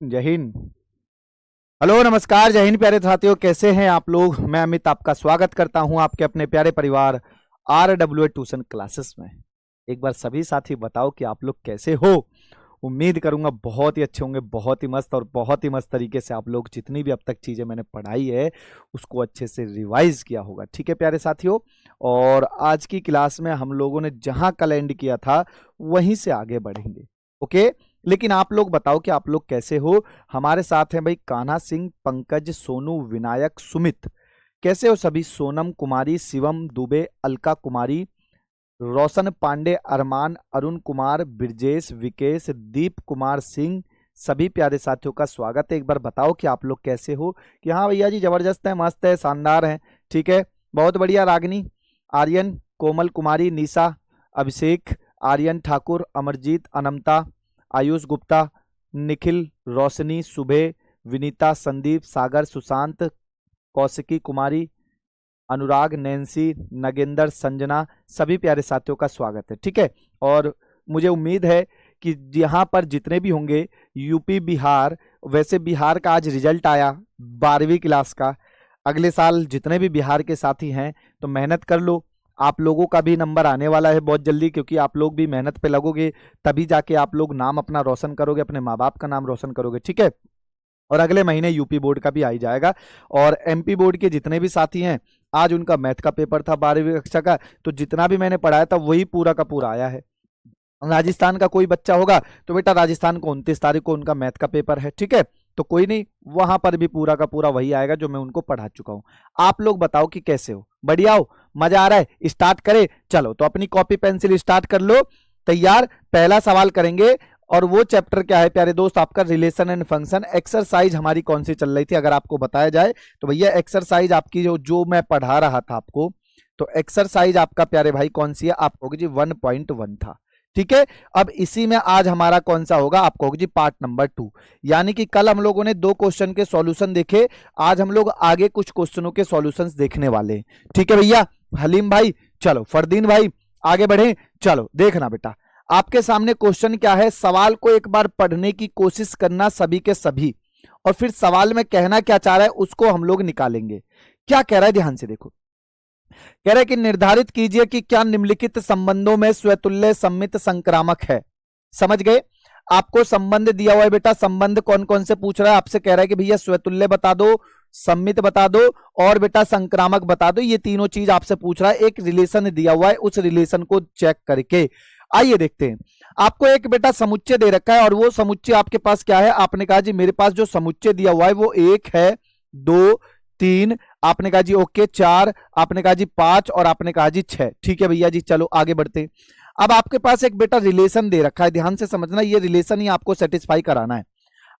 जय हिंद। हेलो नमस्कार, जय हिंद प्यारे साथियों, कैसे हैं आप लोग। मैं अमित आपका स्वागत करता हूं आपके अपने प्यारे परिवार RWA ट्यूशन क्लासेस में। एक बार सभी साथी बताओ कि आप लोग कैसे हो। उम्मीद करूंगा बहुत ही अच्छे होंगे, बहुत ही मस्त, और बहुत ही मस्त तरीके से आप लोग जितनी भी अब तक चीजें मैंने पढ़ाई है उसको अच्छे से रिवाइज किया होगा। ठीक है प्यारे साथियों, और आज की क्लास में हम लोगों ने जहां कल एंड किया था वहीं से आगे बढ़ेंगे। ओके, लेकिन आप लोग बताओ कि आप लोग कैसे हो। हमारे साथ हैं भाई कान्हा सिंह, पंकज, सोनू, विनायक, सुमित। कैसे हो सभी। सोनम कुमारी, शिवम दुबे, अलका कुमारी, रोशन पांडे, अरमान, अरुण कुमार, ब्रजेश, विकेश, दीप कुमार सिंह। सभी प्यारे साथियों का स्वागत है। एक बार बताओ कि आप लोग कैसे हो। कि हाँ भैया जी जबरदस्त है, मस्त है, शानदार है। ठीक है, बहुत बढ़िया। रागिनी, आर्यन, कोमल कुमारी, निशा, अभिषेक, आर्यन ठाकुर, अमरजीत, अनमता, आयुष गुप्ता, निखिल, रोशनी, सुबह, विनीता, संदीप, सागर, सुशांत, कौशिकी कुमारी, अनुराग, नैन्सी, नगेंद्र, संजना। सभी प्यारे साथियों का स्वागत है। ठीक है, और मुझे उम्मीद है कि यहाँ पर जितने भी होंगे यूपी बिहार, वैसे बिहार का आज रिजल्ट आया 12वीं क्लास का। अगले साल जितने भी बिहार के साथी हैं तो मेहनत कर लो। आप लोगों का भी नंबर आने वाला है बहुत जल्दी, क्योंकि आप लोग भी मेहनत पे लगोगे तभी जाके आप लोग नाम अपना रोशन करोगे, अपने माँ बाप का नाम रोशन करोगे। ठीक है, और अगले महीने यूपी बोर्ड का भी आ ही जाएगा। और एमपी बोर्ड के जितने भी साथी हैं, आज उनका मैथ का पेपर था 12वीं कक्षा का, तो जितना भी मैंने पढ़ाया था वही पूरा का पूरा आया है। राजस्थान का कोई बच्चा होगा तो बेटा राजस्थान को 29 तारीख को उनका मैथ का पेपर है। ठीक है, तो कोई नहीं, वहां पर भी पूरा का पूरा वही आएगा जो मैं उनको पढ़ा चुका हूं। आप लोग बताओ कि कैसे हो। बढ़िया हो, मजा आ रहा है। स्टार्ट करें, चलो तो अपनी कॉपी पेंसिल स्टार्ट कर लो। तैयार। पहला सवाल करेंगे, और वो चैप्टर क्या है प्यारे दोस्त, आपका रिलेशन एंड फंक्शन। एक्सरसाइज हमारी कौन सी चल रही थी अगर आपको बताया जाए तो भैया एक्सरसाइज आपकी जो मैं पढ़ा रहा था आपको, तो एक्सरसाइज आपका प्यारे भाई कौन सी है। आप कहोगे जी 1.1 था। ठीक है, अब इसी में आज हमारा कौन सा होगा, आप कहोगे जी पार्ट नंबर 2। यानी कि कल हम लोगों ने 2 क्वेश्चन के सॉल्यूशन देखे, आज हम लोग आगे कुछ क्वेश्चनों के सॉल्यूशंस देखने वाले हैं। ठीक है भैया। हलीम भाई, चलो फरदीन भाई, आगे बढ़े। चलो देखना बेटा, आपके सामने क्वेश्चन क्या है। सवाल को एक बार पढ़ने की कोशिश करना सभी के सभी, और फिर सवाल में कहना क्या चाह रहा है उसको हम लोग निकालेंगे। क्या कह रहा है, ध्यान से देखो। कह रहा है कि निर्धारित कीजिए कि क्या निम्नलिखित संबंधों में स्वतुल्य सम्मित संक्रामक है। समझ गए। आपको संबंध दिया हुआ है बेटा, संबंध कौन कौन से पूछ रहा है आपसे। कह रहा है कि भैया स्वतुल्य बता दो, सम्मित बता दो, और बेटा संक्रामक बता दो। ये तीनों चीज आपसे पूछ रहा है। एक रिलेशन दिया हुआ है, उस रिलेशन को चेक करके आइए देखते हैं। आपको एक बेटा समुच्चय दे रखा है, और वो समुच्चय आपके पास क्या है। आपने कहा जी मेरे पास जो समुच्चय दिया हुआ है वो 1 है, 2, 3, आपने कहा जी ओके 4, आपने कहा जी 5, और आपने कहा जी 6। ठीक है भैया जी, चलो आगे बढ़ते हैं। अब आपके पास एक बेटा रिलेशन दे रखा है, ध्यान से समझना, ये रिलेशन ही आपको सेटिस्फाई कराना है।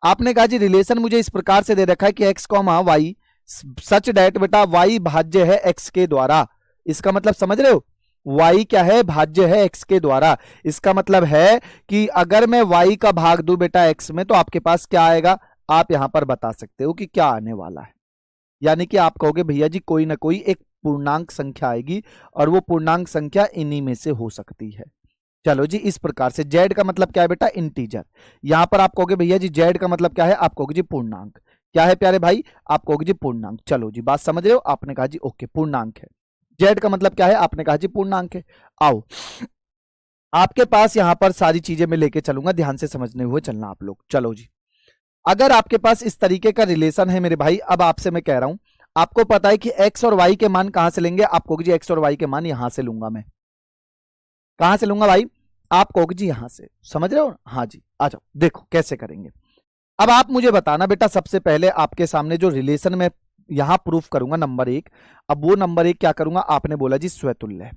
आपने कहा जी रिलेशन मुझे इस प्रकार से दे रखा है कि एक्स कॉमा वाई सच डेट बेटा वाई भाज्य है एक्स के द्वारा। इसका मतलब समझ रहे हो, y क्या है, भाज्य है x के द्वारा। इसका मतलब है कि अगर मैं y का भाग दूं बेटा x में तो आपके पास क्या आएगा, आप यहां पर बता सकते हो कि क्या आने वाला है। यानी कि आप कहोगे भैया जी कोई ना कोई एक पूर्णांक संख्या आएगी, और वो पूर्णांक संख्या इन्हीं में से हो सकती है। चलो जी, इस प्रकार से z का मतलब क्या है बेटा, इंटीजर। यहां पर आप कहोगे भैया जी z का मतलब क्या है, आप कहोगे जी पूर्णांक। क्या है प्यारे भाई, आप कहोगे जी पूर्णांक। चलो जी, बात समझ रहे हो। आपने कहा जी ओके पूर्णांक है। जेड का मतलब क्या है, आपने कहा जी पूर्णांक है। आओ, आपके पास यहां पर सारी चीजें मैं लेके चलूंगा, ध्यान से समझने हुए चलना आप लोग। चलो जी, अगर आपके पास इस तरीके का रिलेशन है मेरे भाई, अब आपसे मैं कह रहा हूं, आपको पता है कि एक्स और वाई के मान कहां से लेंगे। आप कहोगे जी एक्स और वाई के मान यहां से लूंगा मैं। कहां से लूंगा भाई, आप कहोगे जी यहां से। समझ रहे हो, हाँ जी। आ जाओ देखो कैसे करेंगे। अब आप मुझे बताना बेटा, सबसे पहले आपके सामने जो रिलेशन में यहां प्रूफ करूंगा नंबर 1। अब वो नंबर 1 क्या करूंगा, आपने बोला जी स्वतुल्य।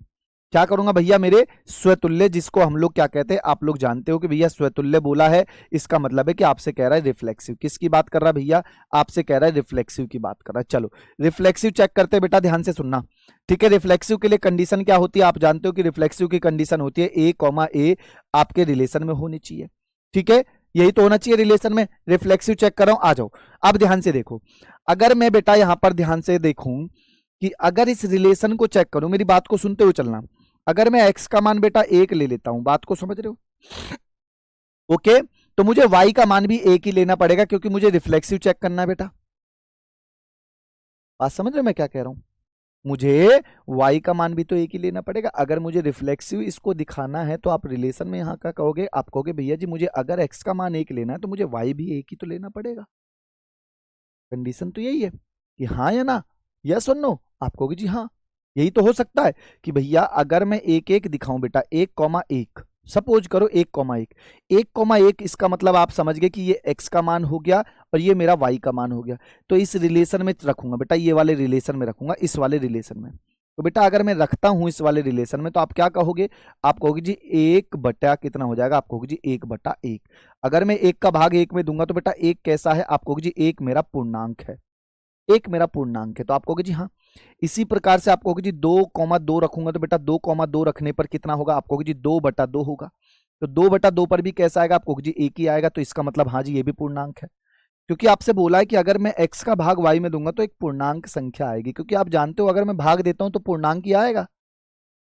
क्या करूंगा भैया, मेरे स्वतुल्य, जिसको हम लोग क्या कहते हैं, आप लोग जानते हो कि भैया स्वतुल्य बोला है, इसका मतलब है कि आपसे कह रहा है रिफ्लेक्सिव। किसकी बात कर रहा है भैया, आपसे कह रहा है रिफ्लेक्सिव की बात कर रहा है। चलो रिफ्लेक्सिव चेक करते हैं बेटा, ध्यान से सुनना। ठीक है, रिफ्लेक्सिव के लिए कंडीशन क्या होती है, आप जानते हो कि रिफ्लेक्सिव की कंडीशन होती है A, आपके रिलेशन में होनी चाहिए। ठीक है, यही तो होना चाहिए रिलेशन में। रिफ्लेक्सिव चेक कर रहा हूं, आ जाओ। अब ध्यान से देखो, अगर मैं बेटा यहां पर ध्यान से देखूं कि अगर इस रिलेशन को चेक करूं, मेरी बात को सुनते हुए चलना। अगर मैं x का मान बेटा 1 ले लेता हूं, बात को समझ रहे हो, ओके। तो मुझे y का मान भी एक ही लेना पड़ेगा क्योंकि मुझे रिफ्लेक्सिव चेक करना है बेटा। बात समझ रहे हो मैं क्या कह रहा हूं? मुझे y का मान भी तो एक ही लेना पड़ेगा। अगर मुझे रिफ्लेक्सिव इसको दिखाना है तो आप रिलेशन में यहां का कहोगे, आप कहोगे भैया जी मुझे अगर x का मान एक लेना है तो मुझे y भी एक ही तो लेना पड़ेगा। कंडीशन तो यही है कि हाँ या ना, यस और नो। आप कहोगे जी हाँ। यही तो हो सकता है कि भैया अगर मैं एक एक दिखाऊं बेटा, 1,1, सपोज करो 1,1, 1,1, इसका मतलब आप समझ गए कि ये x का मान हो गया और ये मेरा y का मान हो गया। तो इस रिलेशन में रखूंगा बेटा, ये वाले रिलेशन में रखूंगा, इस वाले रिलेशन में। तो बेटा अगर मैं रखता हूं इस वाले रिलेशन में तो आप क्या कहोगे? आप कहोगे जी 1 बटा कितना हो जाएगा? आप कहोगे जी 1/1। अगर मैं 1 का भाग 1 में दूंगा तो बेटा 1 कैसा है? आप कहोगे जी 1 मेरा पूर्णांक है, 1 मेरा पूर्णांक है। तो आप कहोगे जी हाँ। इसी प्रकार से आप कहोगे जी 2,2 रखूंगा तो बेटा 2,2 रखने पर कितना होगा? आप कहोगे जी 2/2 होगा। तो 2/2 पर भी कैसा आएगा? आप कहोगे जी 1 ही आएगा। तो इसका मतलब हाँ जी ये भी पूर्णांक है, क्योंकि आपसे बोला है कि अगर मैं x का भाग y में दूंगा तो एक पूर्णांक संख्या आएगी, क्योंकि आप जानते हो अगर मैं भाग देता हूं तो पूर्णांक ही आएगा,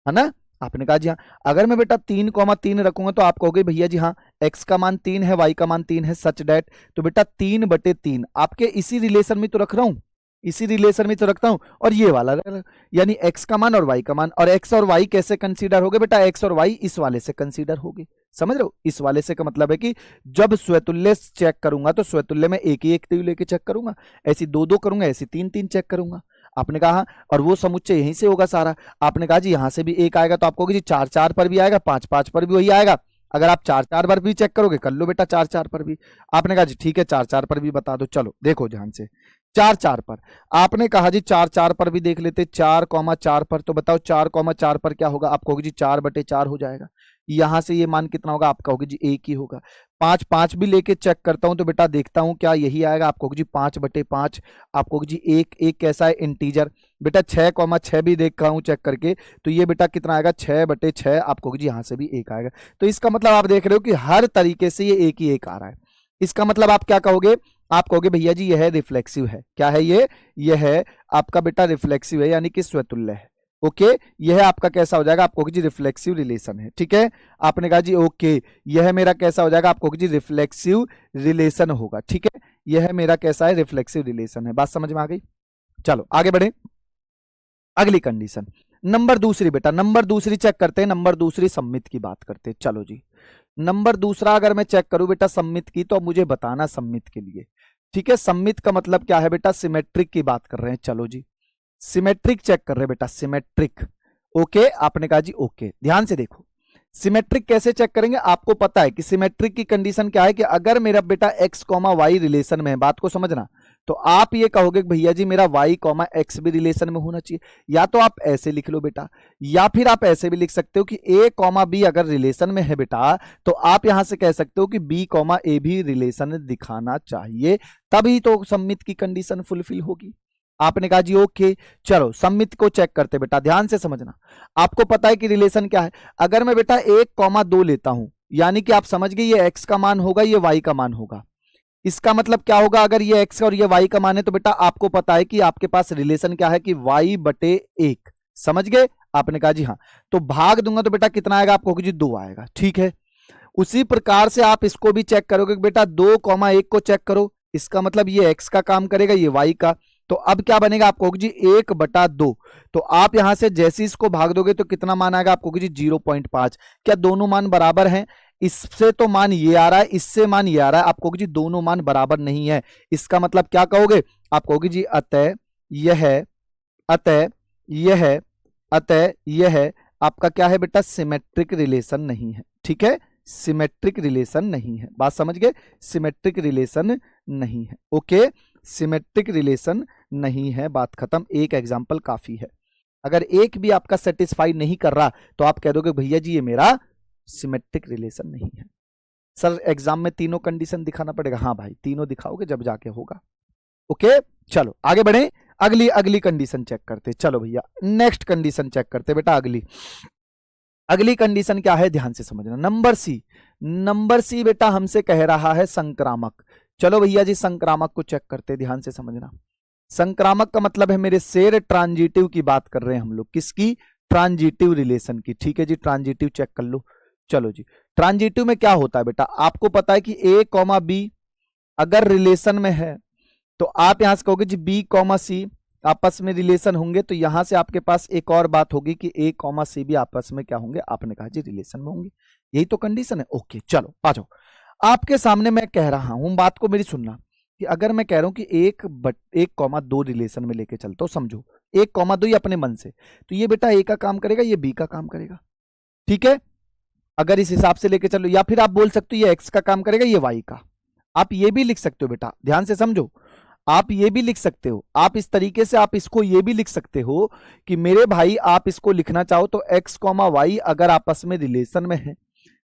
है ना? आपने कहा जी हाँ। अगर मैं बेटा 3,3 रखूंगा तो आप कहोगे भैया जी हाँ x का मान 3 है, y का मान 3 है, सच डेट। तो बेटा 3/3 आपके इसी रिलेशन में तो रख रहा हूं, इसी रिलेशन में तो रखता हूं। और ये वाला यानी x का मान और y का मान, और x और y कैसे कंसीडर हो गए बेटा? x और y इस वाले से कंसीडर हो गए। समझ रहे हो? इस वाले से का मतलब है कि जब स्वतुल्य चेक करूंगा तो स्वतुल्य में एक ही एक लेके चेक करूंगा, ऐसी 2-2 करूंगा, ऐसी 3-3 चेक करूंगा। आपने कहा और वो समुच्चय यहीं से होगा सारा। आपने कहा जी यहां से भी एक आएगा तो आप कहोगे जी 4-4 पर भी आएगा, 5-5 पर भी वही आएगा। अगर आप 4-4 पर भी चेक करोगे कर लो बेटा 4-4 पर भी। आपने कहा जी ठीक है 4-4 पर भी बता दो। चलो देखो ध्यान से, 4-4 पर आपने कहा जी 4-4 पर भी देख लेते, 4,4 पर। तो बताओ 4,4 पर क्या होगा? आप कहोगे जी 4/4 हो जाएगा। यहां से ये मान कितना होगा? आप कहोगे जी 1 ही होगा। 5-5 भी लेके चेक करता हूं तो बेटा देखता हूं क्या यही आएगा? आप कहोगे जी 5/5। आप कहोगे जी 1 कैसा है? इंटीजर। बेटा 6,6 भी देखा हूं चेक करके, तो ये बेटा कितना आएगा? 6/6। आप कहोगे जी यहां से भी 1 आएगा। तो इसका मतलब आप देख रहे हो कि हर तरीके से ये एक ही एक आ रहा है। इसका मतलब आप क्या कहोगे? आप कहोगे भैया जी यह रिफ्लेक्सिव है। क्या है ये? यह है आपका बेटा रिफ्लेक्सिव है, यानी कि स्वतुल्य है। ओके, यह आपका कैसा हो जाएगा? आप कहोगे जी रिफ्लेक्सिव रिलेशन है। ठीक है, आपने कहा जी ओके, यह मेरा कैसा हो जाएगा? आप कहोगे जी रिफ्लेक्सिव रिलेशन होगा। ठीक है, यह मेरा कैसा है? रिफ्लेक्सिव रिलेशन है। बात समझ में आ गई? चलो आगे बढ़े। अगली कंडीशन नंबर दूसरी बेटा, नंबर दूसरी चेक करते हैं। नंबर दूसरी सम्मित की बात करते हैं। चलो जी, नंबर दूसरा अगर मैं चेक करूं बेटा सम्मित की, तो मुझे बताना सम्मित के लिए। ठीक है, सम्मित का मतलब क्या है बेटा? सिमेट्रिक की बात कर रहे हैं। चलो जी, सिमेट्रिक चेक कर रहे हैं बेटा, सिमेट्रिक। ओके, आपने कहा जी ओके। ध्यान से देखो, सिमेट्रिक कैसे चेक करेंगे? आपको पता है कि सिमेट्रिक की कंडीशन क्या है कि अगर मेरा बेटा x, y रिलेशन में है, बात को समझना, तो आप ये कहोगे भैया जी मेरा y, x भी रिलेशन में होना चाहिए। या तो आप ऐसे लिख लो बेटा, या फिर आप ऐसे भी लिख सकते हो कि a, b अगर रिलेशन में है बेटा, तो आप यहां से कह सकते हो कि b, a भी रिलेशन दिखाना चाहिए, तभी तो सम्मित की कंडीशन फुलफिल होगी। आपने कहा जी ओके। चलो सम्मित को चेक करते बेटा, ध्यान से समझना। आपको पता है कि रिलेशन क्या है। अगर मैं बेटा 1,2 लेता हूं, यानी कि आप समझ गए ये x का मान होगा, ये y का मान होगा। इसका मतलब क्या होगा? अगर ये x और ये y का मान है तो बेटा आपको पता है कि आपके पास रिलेशन क्या है कि y/1। समझ गए? आपने कहा जी हाँ। तो भाग दूंगा तो बेटा कितना आएगा? आपको जी 2 आएगा। ठीक है, उसी प्रकार से आप इसको भी चेक करोगे बेटा, 2,1 को चेक करो। इसका मतलब ये x का काम करेगा, ये y का। तो अब क्या बनेगा? आप कहोगे जी 1/2। तो आप यहां से जैसे इसको भाग दोगे तो कितना मान आएगा? आप कहोगे जी 0.5। क्या दोनों मान बराबर हैं? इससे तो मान ये आ रहा है, इससे मान ये आ रहा है। आप कहोगे जी दोनों मान बराबर नहीं है। इसका मतलब क्या कहोगे? आप कहोगे जी अतः यह, अतः यह, अतः यह आपका क्या है बेटा? सिमेट्रिक रिलेशन नहीं है। ठीक है, सिमेट्रिक रिलेशन नहीं है। बात समझ गए? सिमेट्रिक रिलेशन नहीं है। ओके, सिमेट्रिक रिलेशन नहीं है, बात खत्म। एक एग्जांपल काफी है। अगर एक भी आपका सेटिस्फाई नहीं कर रहा तो आप कह दोगे भैया जी ये मेरा सिमेट्रिक रिलेशन नहीं है। सर एग्जाम में तीनों कंडीशन दिखाना पड़ेगा? हाँ भाई, तीनों दिखाओगे जब जाके होगा। ओके, चलो आगे बढ़े। अगली कंडीशन चेक करते। चलो भैया नेक्स्ट कंडीशन चेक करते बेटा। अगली कंडीशन क्या है? ध्यान से समझना। नंबर सी बेटा हमसे कह रहा है संक्रामक। चलो भैया जी संक्रामक को चेक करते, ध्यान से समझना। संक्रामक का मतलब है मेरे शेर ट्रांजिटिव की बात कर रहे हैं हम लोग। किसकी? ट्रांजिटिव रिलेशन की। ठीक है जी, ट्रांजिटिव चेक कर लो। चलो जी, ट्रांजिटिव में क्या होता है बेटा, आपको पता है कि ए कॉमा बी अगर रिलेशन में है तो आप यहां से कहोगे जी बी कॉमा सी आपस में रिलेशन होंगे, तो यहां से आपके पास एक और बात होगी कि ए कॉमा सी भी आपस में क्या होंगे, आपने कहा जी रिलेशन में होंगे। यही तो कंडीशन है। ओके चलो आ जाओ, आपके सामने मैं कह रहा हूं, बात को मेरी सुनना, कि अगर मैं कह रहा हूं कि एक कॉमा दो रिलेशन में लेके चलता हूं, समझो एक कॉमा दो ही अपने मन से, तो ये बेटा ए का काम करेगा, ये बी का काम करेगा, ठीक है। अगर इस हिसाब से लेके चलो, या फिर आप बोल सकते हो ये एक्स का काम करेगा, ये वाई का। आप ये भी लिख सकते हो बेटा, ध्यान से समझो, आप ये भी लिख सकते हो, आप इस तरीके से आप इसको ये भी लिख सकते हो कि मेरे भाई आप इसको लिखना चाहो तो एक्स कॉमा वाई अगर आपस में रिलेशन में है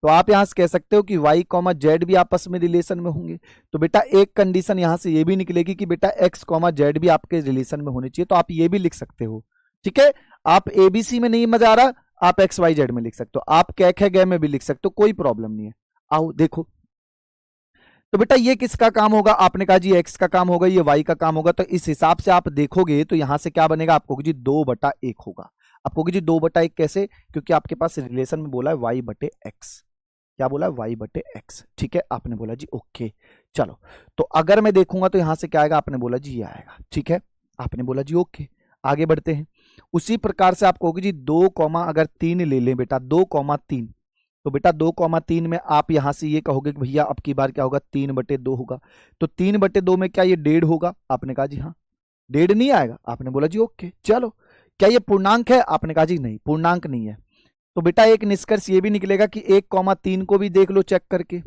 तो आप यहां से कह सकते हो कि वाई कॉमा जेड भी आपस में रिलेशन में होंगे। तो बेटा एक कंडीशन यहां से ये भी निकलेगी कि बेटा एक्स कॉमा जेड भी आपके रिलेशन में होने चाहिए, तो आप ये भी लिख सकते हो, ठीक है। आप एबीसी में नहीं मजा आ रहा, आप एक्स वाई जेड में लिख सकते हो, आप कै गए में भी लिख सकते हो, कोई प्रॉब्लम नहीं है। आओ देखो, तो बेटा ये किसका काम होगा, आपने कहा जी एक्स का काम होगा, ये वाई का काम होगा, तो इस हिसाब से आप देखोगे तो यहां से क्या बनेगा, आपको जी 2/1 होगा। आपको जी 2/1 कैसे, क्योंकि आपके पास रिलेशन में बोला है y/x, क्या बोला है y/x, ठीक है। आपने बोला जी ओके चलो, तो अगर मैं देखूंगा तो यहां से क्या आएगा, आपने बोला जी ये आएगा, ठीक है। आपने बोला जी ओके, आगे बढ़ते हैं। उसी प्रकार से आप कहोगे जी 2,3 ले लें बेटा, 2,3, तो बेटा 2,3 में आप यहां से ये कहोगे कि भैया अब की बार क्या होगा, 3/2 होगा, तो 3/2 में क्या ये 1.5 होगा, आपने कहा जी हाँ। 1.5 नहीं आएगा, आपने बोला जी ओके चलो। क्या ये पूर्णांक है, आपने कहा जी नहीं पूर्णांक नहीं है। तो बेटा एक निष्कर्ष ये भी निकलेगा कि 1,3 को भी देख लो चेक करके,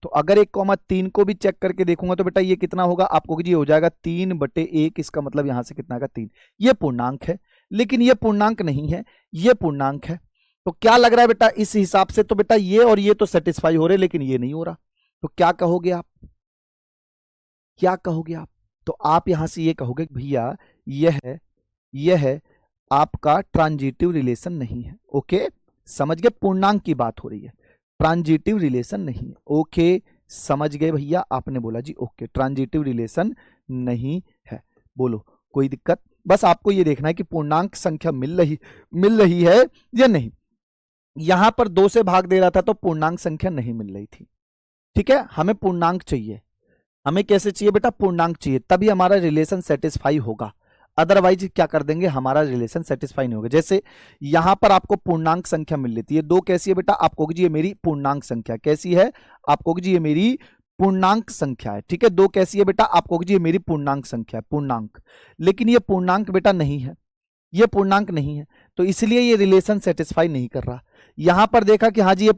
तो अगर 1,3 को भी चेक करके देखूंगा तो बेटा ये कितना होगा, आपको जी हो जाएगा 3/1, इसका मतलब यहां से कितना आएगा 3। ये पूर्णांक है, लेकिन ये पूर्णांक नहीं है, ये पूर्णांक है। तो क्या लग रहा है बेटा इस हिसाब से, तो बेटा ये और ये तो सेटिस्फाई हो रहे, लेकिन ये नहीं हो रहा, तो क्या कहोगे आप, क्या कहोगे आप, तो आप यहां से ये कहोगे भैया यह आपका ट्रांजिटिव रिलेशन नहीं है। ओके समझ गए, पूर्णांक की बात हो रही है, ट्रांजिटिव रिलेशन नहीं है। ओके समझ गए भैया, आपने बोला जी ओके ट्रांजिटिव रिलेशन नहीं है, बोलो कोई दिक्कत। बस आपको ये देखना है कि पूर्णांक संख्या मिल रही है या नहीं। यहां पर 2 से भाग दे रहा था तो पूर्णांक संख्या नहीं मिल रही थी, ठीक है। हमें पूर्णांक चाहिए, हमें कैसे चाहिए बेटा, पूर्णांक चाहिए, तभी हमारा रिलेशन सेटिस्फाई होगा, अदरवाइज क्या कर देंगे, हमारा रिलेशन सेटिस्फाई नहीं होगा। जैसे यहां पर आपको पूर्णांक संख्या मिल लेती है, 2 कैसी है बेटा, आपको जी ये मेरी पूर्णांक संख्या कैसी है, आपको जी ये मेरी पूर्णांक संख्या है, ठीक है। 2 कैसी है बेटा, आपको जी ये मेरी पूर्णांक संख्या है, पूर्णांक, लेकिन ये पूर्णांक बेटा नहीं है, ये पूर्णांक नहीं है, तो इसलिए ये रिलेशन सेटिस्फाई नहीं कर रहा। यहां पर देखा कि हाँ जी ये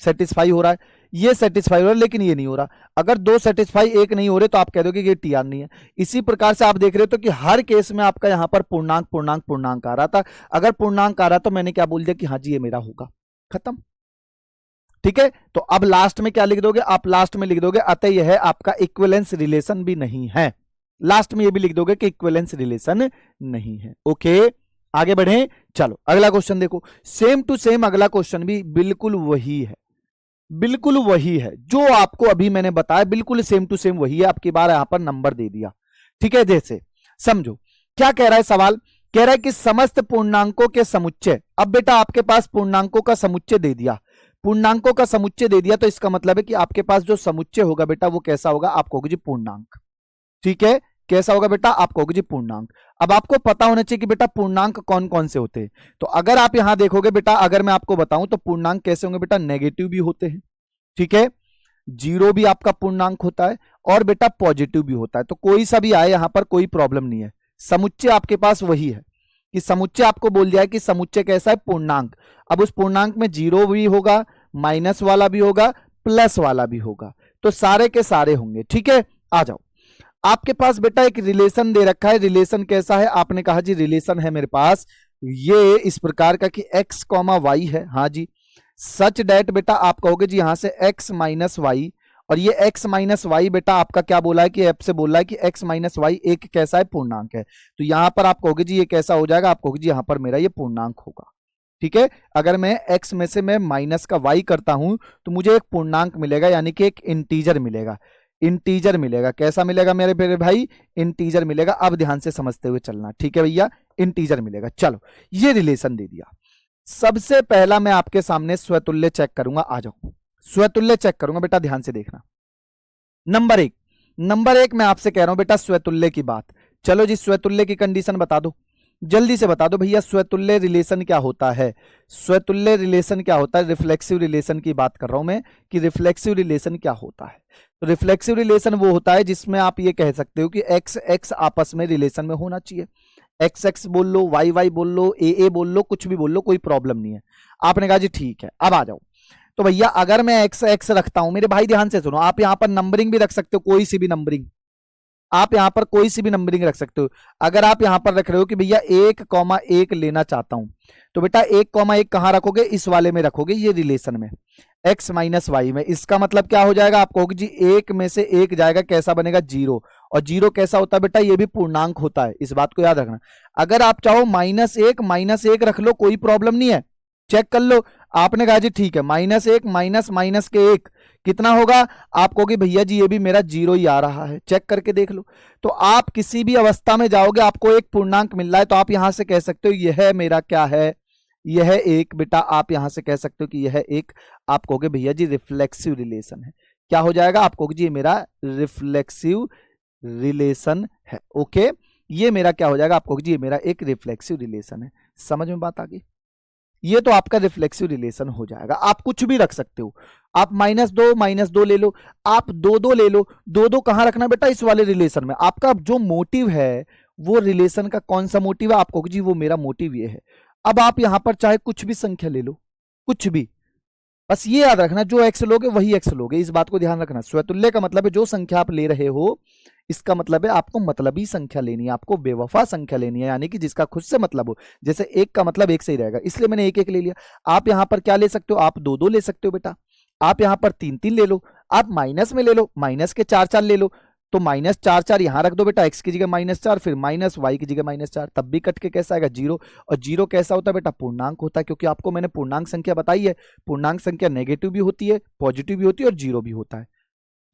सेटिस्फाई हो रहा है, ये सेटिस्फाई हो रहा है, लेकिन ये नहीं हो रहा। अगर 2 सेटिस्फाई एक नहीं हो रहे तो आप कह दोगे कि ये टीआर नहीं है। इसी प्रकार से आप देख रहे हो तो कि हर केस में आपका यहां पर पूर्णांक पूर्णांक पूर्णांक आ रहा था। अगर पूर्णांक आ रहा तो मैंने क्या बोल दिया कि हाँ जी ये मेरा होगा, खत्म, ठीक है। तो अब लास्ट में क्या लिख दोगे, आप लास्ट में लिख दोगे अतः यह आपका इक्विवेलेंस रिलेशन भी नहीं है, लास्ट में ये भी लिख दोगे कि इक्विवेलेंस रिलेशन नहीं है। ओके आगे बढ़े, चलो अगला क्वेश्चन देखो, सेम टू सेम अगला क्वेश्चन भी बिल्कुल वही है, बिल्कुल वही है जो आपको अभी मैंने बताया, बिल्कुल सेम टू सेम वही है। आपकी बार यहां पर नंबर दे दिया, ठीक है। जैसे समझो क्या कह रहा है सवाल, कह रहा है कि समस्त पूर्णांकों के समुच्चय, अब बेटा आपके पास पूर्णांकों का समुच्चय दे दिया, पूर्णांकों का समुच्चय दे दिया, तो इसका मतलब है कि आपके पास जो समुच्चय होगा बेटा वो कैसा होगा, आप कहोगे जी पूर्णांक, ठीक है। कैसा होगा बेटा, आप कहोगे जी पूर्णांक। अब आपको पता होना चाहिए कि बेटा पूर्णांक कौन कौन से होते हैं, तो अगर आप यहां देखोगे बेटा, अगर मैं आपको बताऊं तो पूर्णांक कैसे होंगे बेटा, नेगेटिव भी होते हैं, ठीक है, 0 भी आपका पूर्णांक होता है और बेटा पॉजिटिव भी होता है, तो कोई सा भी आए यहां पर कोई प्रॉब्लम नहीं है। समुच्चय आपके पास वही है कि समुच्चय आपको बोल दिया है कि समुच्चय कैसा है, पूर्णांक। अब उस पूर्णांक में 0 भी होगा, माइनस वाला भी होगा, प्लस वाला भी होगा, तो सारे के सारे होंगे, ठीक है। आ जाओ, आपके पास बेटा एक रिलेशन दे रखा है, रिलेशन कैसा है, आपने कहा जी रिलेशन है मेरे पास ये इस प्रकार का कि x कॉमा वाई है, हाँ जी, सच डेट बेटा आप कहोगे जी यहां से x माइनस वाई, और ये x माइनस वाई बेटा आपका क्या बोला है कि ऐप से बोला है कि x माइनस वाई एक कैसा है, पूर्णांक है, तो यहां पर आप कहोगे जी ये कैसा हो जाएगा, आप कहोगे जी यहां पर मेरा ये पूर्णांक होगा, ठीक है। अगर मैं x में से मैं माइनस का y करता हूं तो मुझे एक पूर्णांक मिलेगा, यानी कि एक इंटीजर मिलेगा, इंटीजर मिलेगा, कैसा मिलेगा मेरे प्यारे भाई, इंटीजर मिलेगा। अब ध्यान से समझते हुए चलना, ठीक है भैया, इंटीजर मिलेगा। चलो ये रिलेशन दे दिया, सबसे पहला मैं आपके सामने स्वतुल्य चेक करूंगा, आ जाओ स्वतुल्य चेक करूंगा बेटा, ध्यान से देखना। नंबर एक मैं आपसे कह रहा हूं बेटा स्वतुल्य की बात। चलो जी, स्वतुल्य की कंडीशन बता दो, जल्दी से बता दो भैया। स्वतुल्य रिलेशन क्या होता है? स्वतुल्य रिलेशन क्या होता है? रिफ्लेक्सिव रिलेशन की बात कर रहा हूं मैं कि रिफ्लेक्सिव रिलेशन क्या होता है। तो रिफ्लेक्सिव रिलेशन वो होता है जिसमें आप ये कह सकते हो कि एक्स एक्स आपस में रिलेशन में होना चाहिए। एक्स एक्स बोल लो, वाई वाई बोल लो, ए बोल लो, कुछ भी बोल लो, कोई प्रॉब्लम नहीं है। आपने कहा जी ठीक है, अब आ जाओ। तो भैया अगर मैं एक्स एक्स रखता हूं, मेरे भाई ध्यान से सुनो, आप यहां पर नंबरिंग भी रख सकते हो, कोई सी भी नंबरिंग, आप यहां पर कोई सी भी नंबरिंग रख सकते हो। अगर आप यहां पर रख रहे हो कि भैया 1,1 लेना चाहता हूं, तो बेटा 1,1 कहां रखोगे? इस वाले में रखोगे, ये रिलेशन में, x माइनस वाई में। इसका मतलब क्या हो जाएगा? आप कहोगे जी 1 में से 1 जाएगा, कैसा बनेगा? 0। और 0 कैसा होता है बेटा? ये भी पूर्णांक होता है, इस बात को याद रखना। अगर आप चाहो -1 रख लो, कोई प्रॉब्लम नहीं है, चेक कर लो। आपने कहा जी ठीक है, -1 माइनस माइनस के 1 कितना होगा? आप कहोगे भैया जी ये भी मेरा 0 ही आ रहा है, चेक करके देख लो। तो आप किसी भी अवस्था में जाओगे, आपको एक पूर्णांक मिल रहा है, तो आप यहां से कह सकते हो यह मेरा क्या है? यह एक, बेटा आप यहां से कह सकते हो कि यह एक, आप कहोगे भैया जी रिफ्लेक्सिव रिलेशन है। क्या हो जाएगा? आप कहोगे जी ये मेरा रिफ्लेक्सिव रिलेशन है। ओके, ये मेरा क्या हो जाएगा? आप कहोगे जी ये मेरा एक रिफ्लेक्सिव रिलेशन है। समझ में बात आ गई? ये तो आपका रिफ्लेक्सिव रिलेशन हो जाएगा। आप कुछ भी रख सकते हो, आप -2 ले लो, आप 2 ले लो। 2 कहां रखना बेटा? इस वाले रिलेशन में। आपका जो मोटिव है वो रिलेशन का कौन सा मोटिव है? आपको जी वो मेरा मोटिव ये है। अब आप यहां पर चाहे कुछ भी संख्या ले लो, कुछ भी, बस ये याद रखना जो एक्स लोगे वही एक्स लोगे, इस बात को ध्यान रखना। स्वतुल्य का मतलब है जो संख्या आप ले रहे हो, इसका मतलब है आपको मतलबी संख्या लेनी है, आपको बेवफा संख्या लेनी है, यानी कि जिसका खुद से मतलब हो। जैसे 1 का मतलब 1 से ही रहेगा, इसलिए मैंने 1 1 ले लिया। आप यहां पर क्या ले सकते हो? आप 2 2 ले सकते हो बेटा, आप यहां पर 3 3 ले लो, आप माइनस में ले लो, माइनस के 4 4 ले लो। तो -4 4 यहां रख दो बेटा, एक्स की जगह -4, फिर माइनस वाई की जगह -4, तब भी कट के कैसा आएगा? 0। और 0 कैसा होता है बेटा? पूर्णांक होता है, क्योंकि आपको मैंने पूर्णांक संख्या बताई है। पूर्णांक संख्या नेगेटिव भी होती है, पॉजिटिव भी होती है और 0 भी होता है।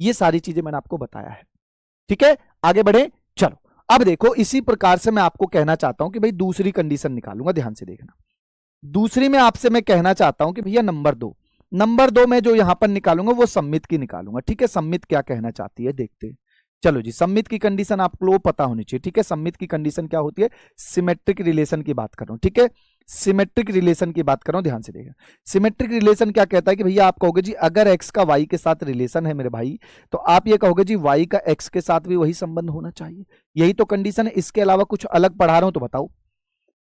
ये सारी चीजें मैंने आपको बताया है, ठीक है? आगे बढ़े, चलो। अब देखो, इसी प्रकार से मैं आपको कहना चाहता हूं कि भाई दूसरी कंडीशन निकालूंगा, ध्यान से देखना। दूसरी में आपसे मैं कहना चाहता हूं कि भैया नंबर 2 में जो यहां पर निकालूंगा वो सम्मित की निकालूंगा, ठीक है? सम्मित क्या कहना चाहती है देखते हैं। चलो जी, सम्मित की कंडीशन आपको पता होनी चाहिए, ठीक है? सम्मित की कंडीशन क्या होती है? सिमेट्रिक रिलेशन की बात कर रहा हूं, ठीक है? सिमेट्रिक रिलेशन की बात कर रहा हूं, ध्यान से देखना। सिमेट्रिक रिलेशन क्या कहता है कि भैया आप कहोगे जी अगर एक्स का वाई के साथ रिलेशन है मेरे भाई, तो आप ये कहोगे जी वाई का एक्स के साथ भी वही संबंध होना चाहिए। यही तो कंडीशन है, इसके अलावा कुछ अलग पढ़ा रहा हूं तो बताओ।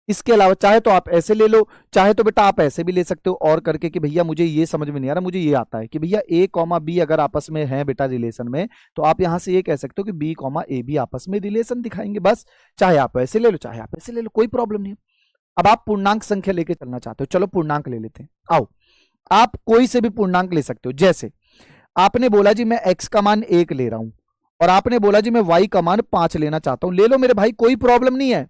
इसके अलावा चाहे तो आप ऐसे ले लो, चाहे तो बेटा आप ऐसे भी ले सकते हो और करके कि भैया मुझे ये समझ में नहीं आ रहा, मुझे ये आता है कि भैया ए कॉमा बी अगर आपस में है बेटा रिलेशन में, तो आप यहां से ये कह सकते हो कि बी कॉमा ए भी आपस में रिलेशन दिखाएंगे। बस चाहे आप ऐसे ले लो, चाहे आप ऐसे ले लो, कोई प्रॉब्लम नहीं है। अब आप पूर्णांक संख्या लेके चलना चाहते हो, चलो पूर्णांक ले लेते हैं। आओ, आप कोई से भी पूर्णांक ले सकते हो। जैसे आपने बोला जी मैं एक्स का मान 1 ले रहा हूं, और आपने बोला जी मैं वाई का मान 5 लेना चाहता हूं, ले लो मेरे भाई, कोई प्रॉब्लम नहीं है,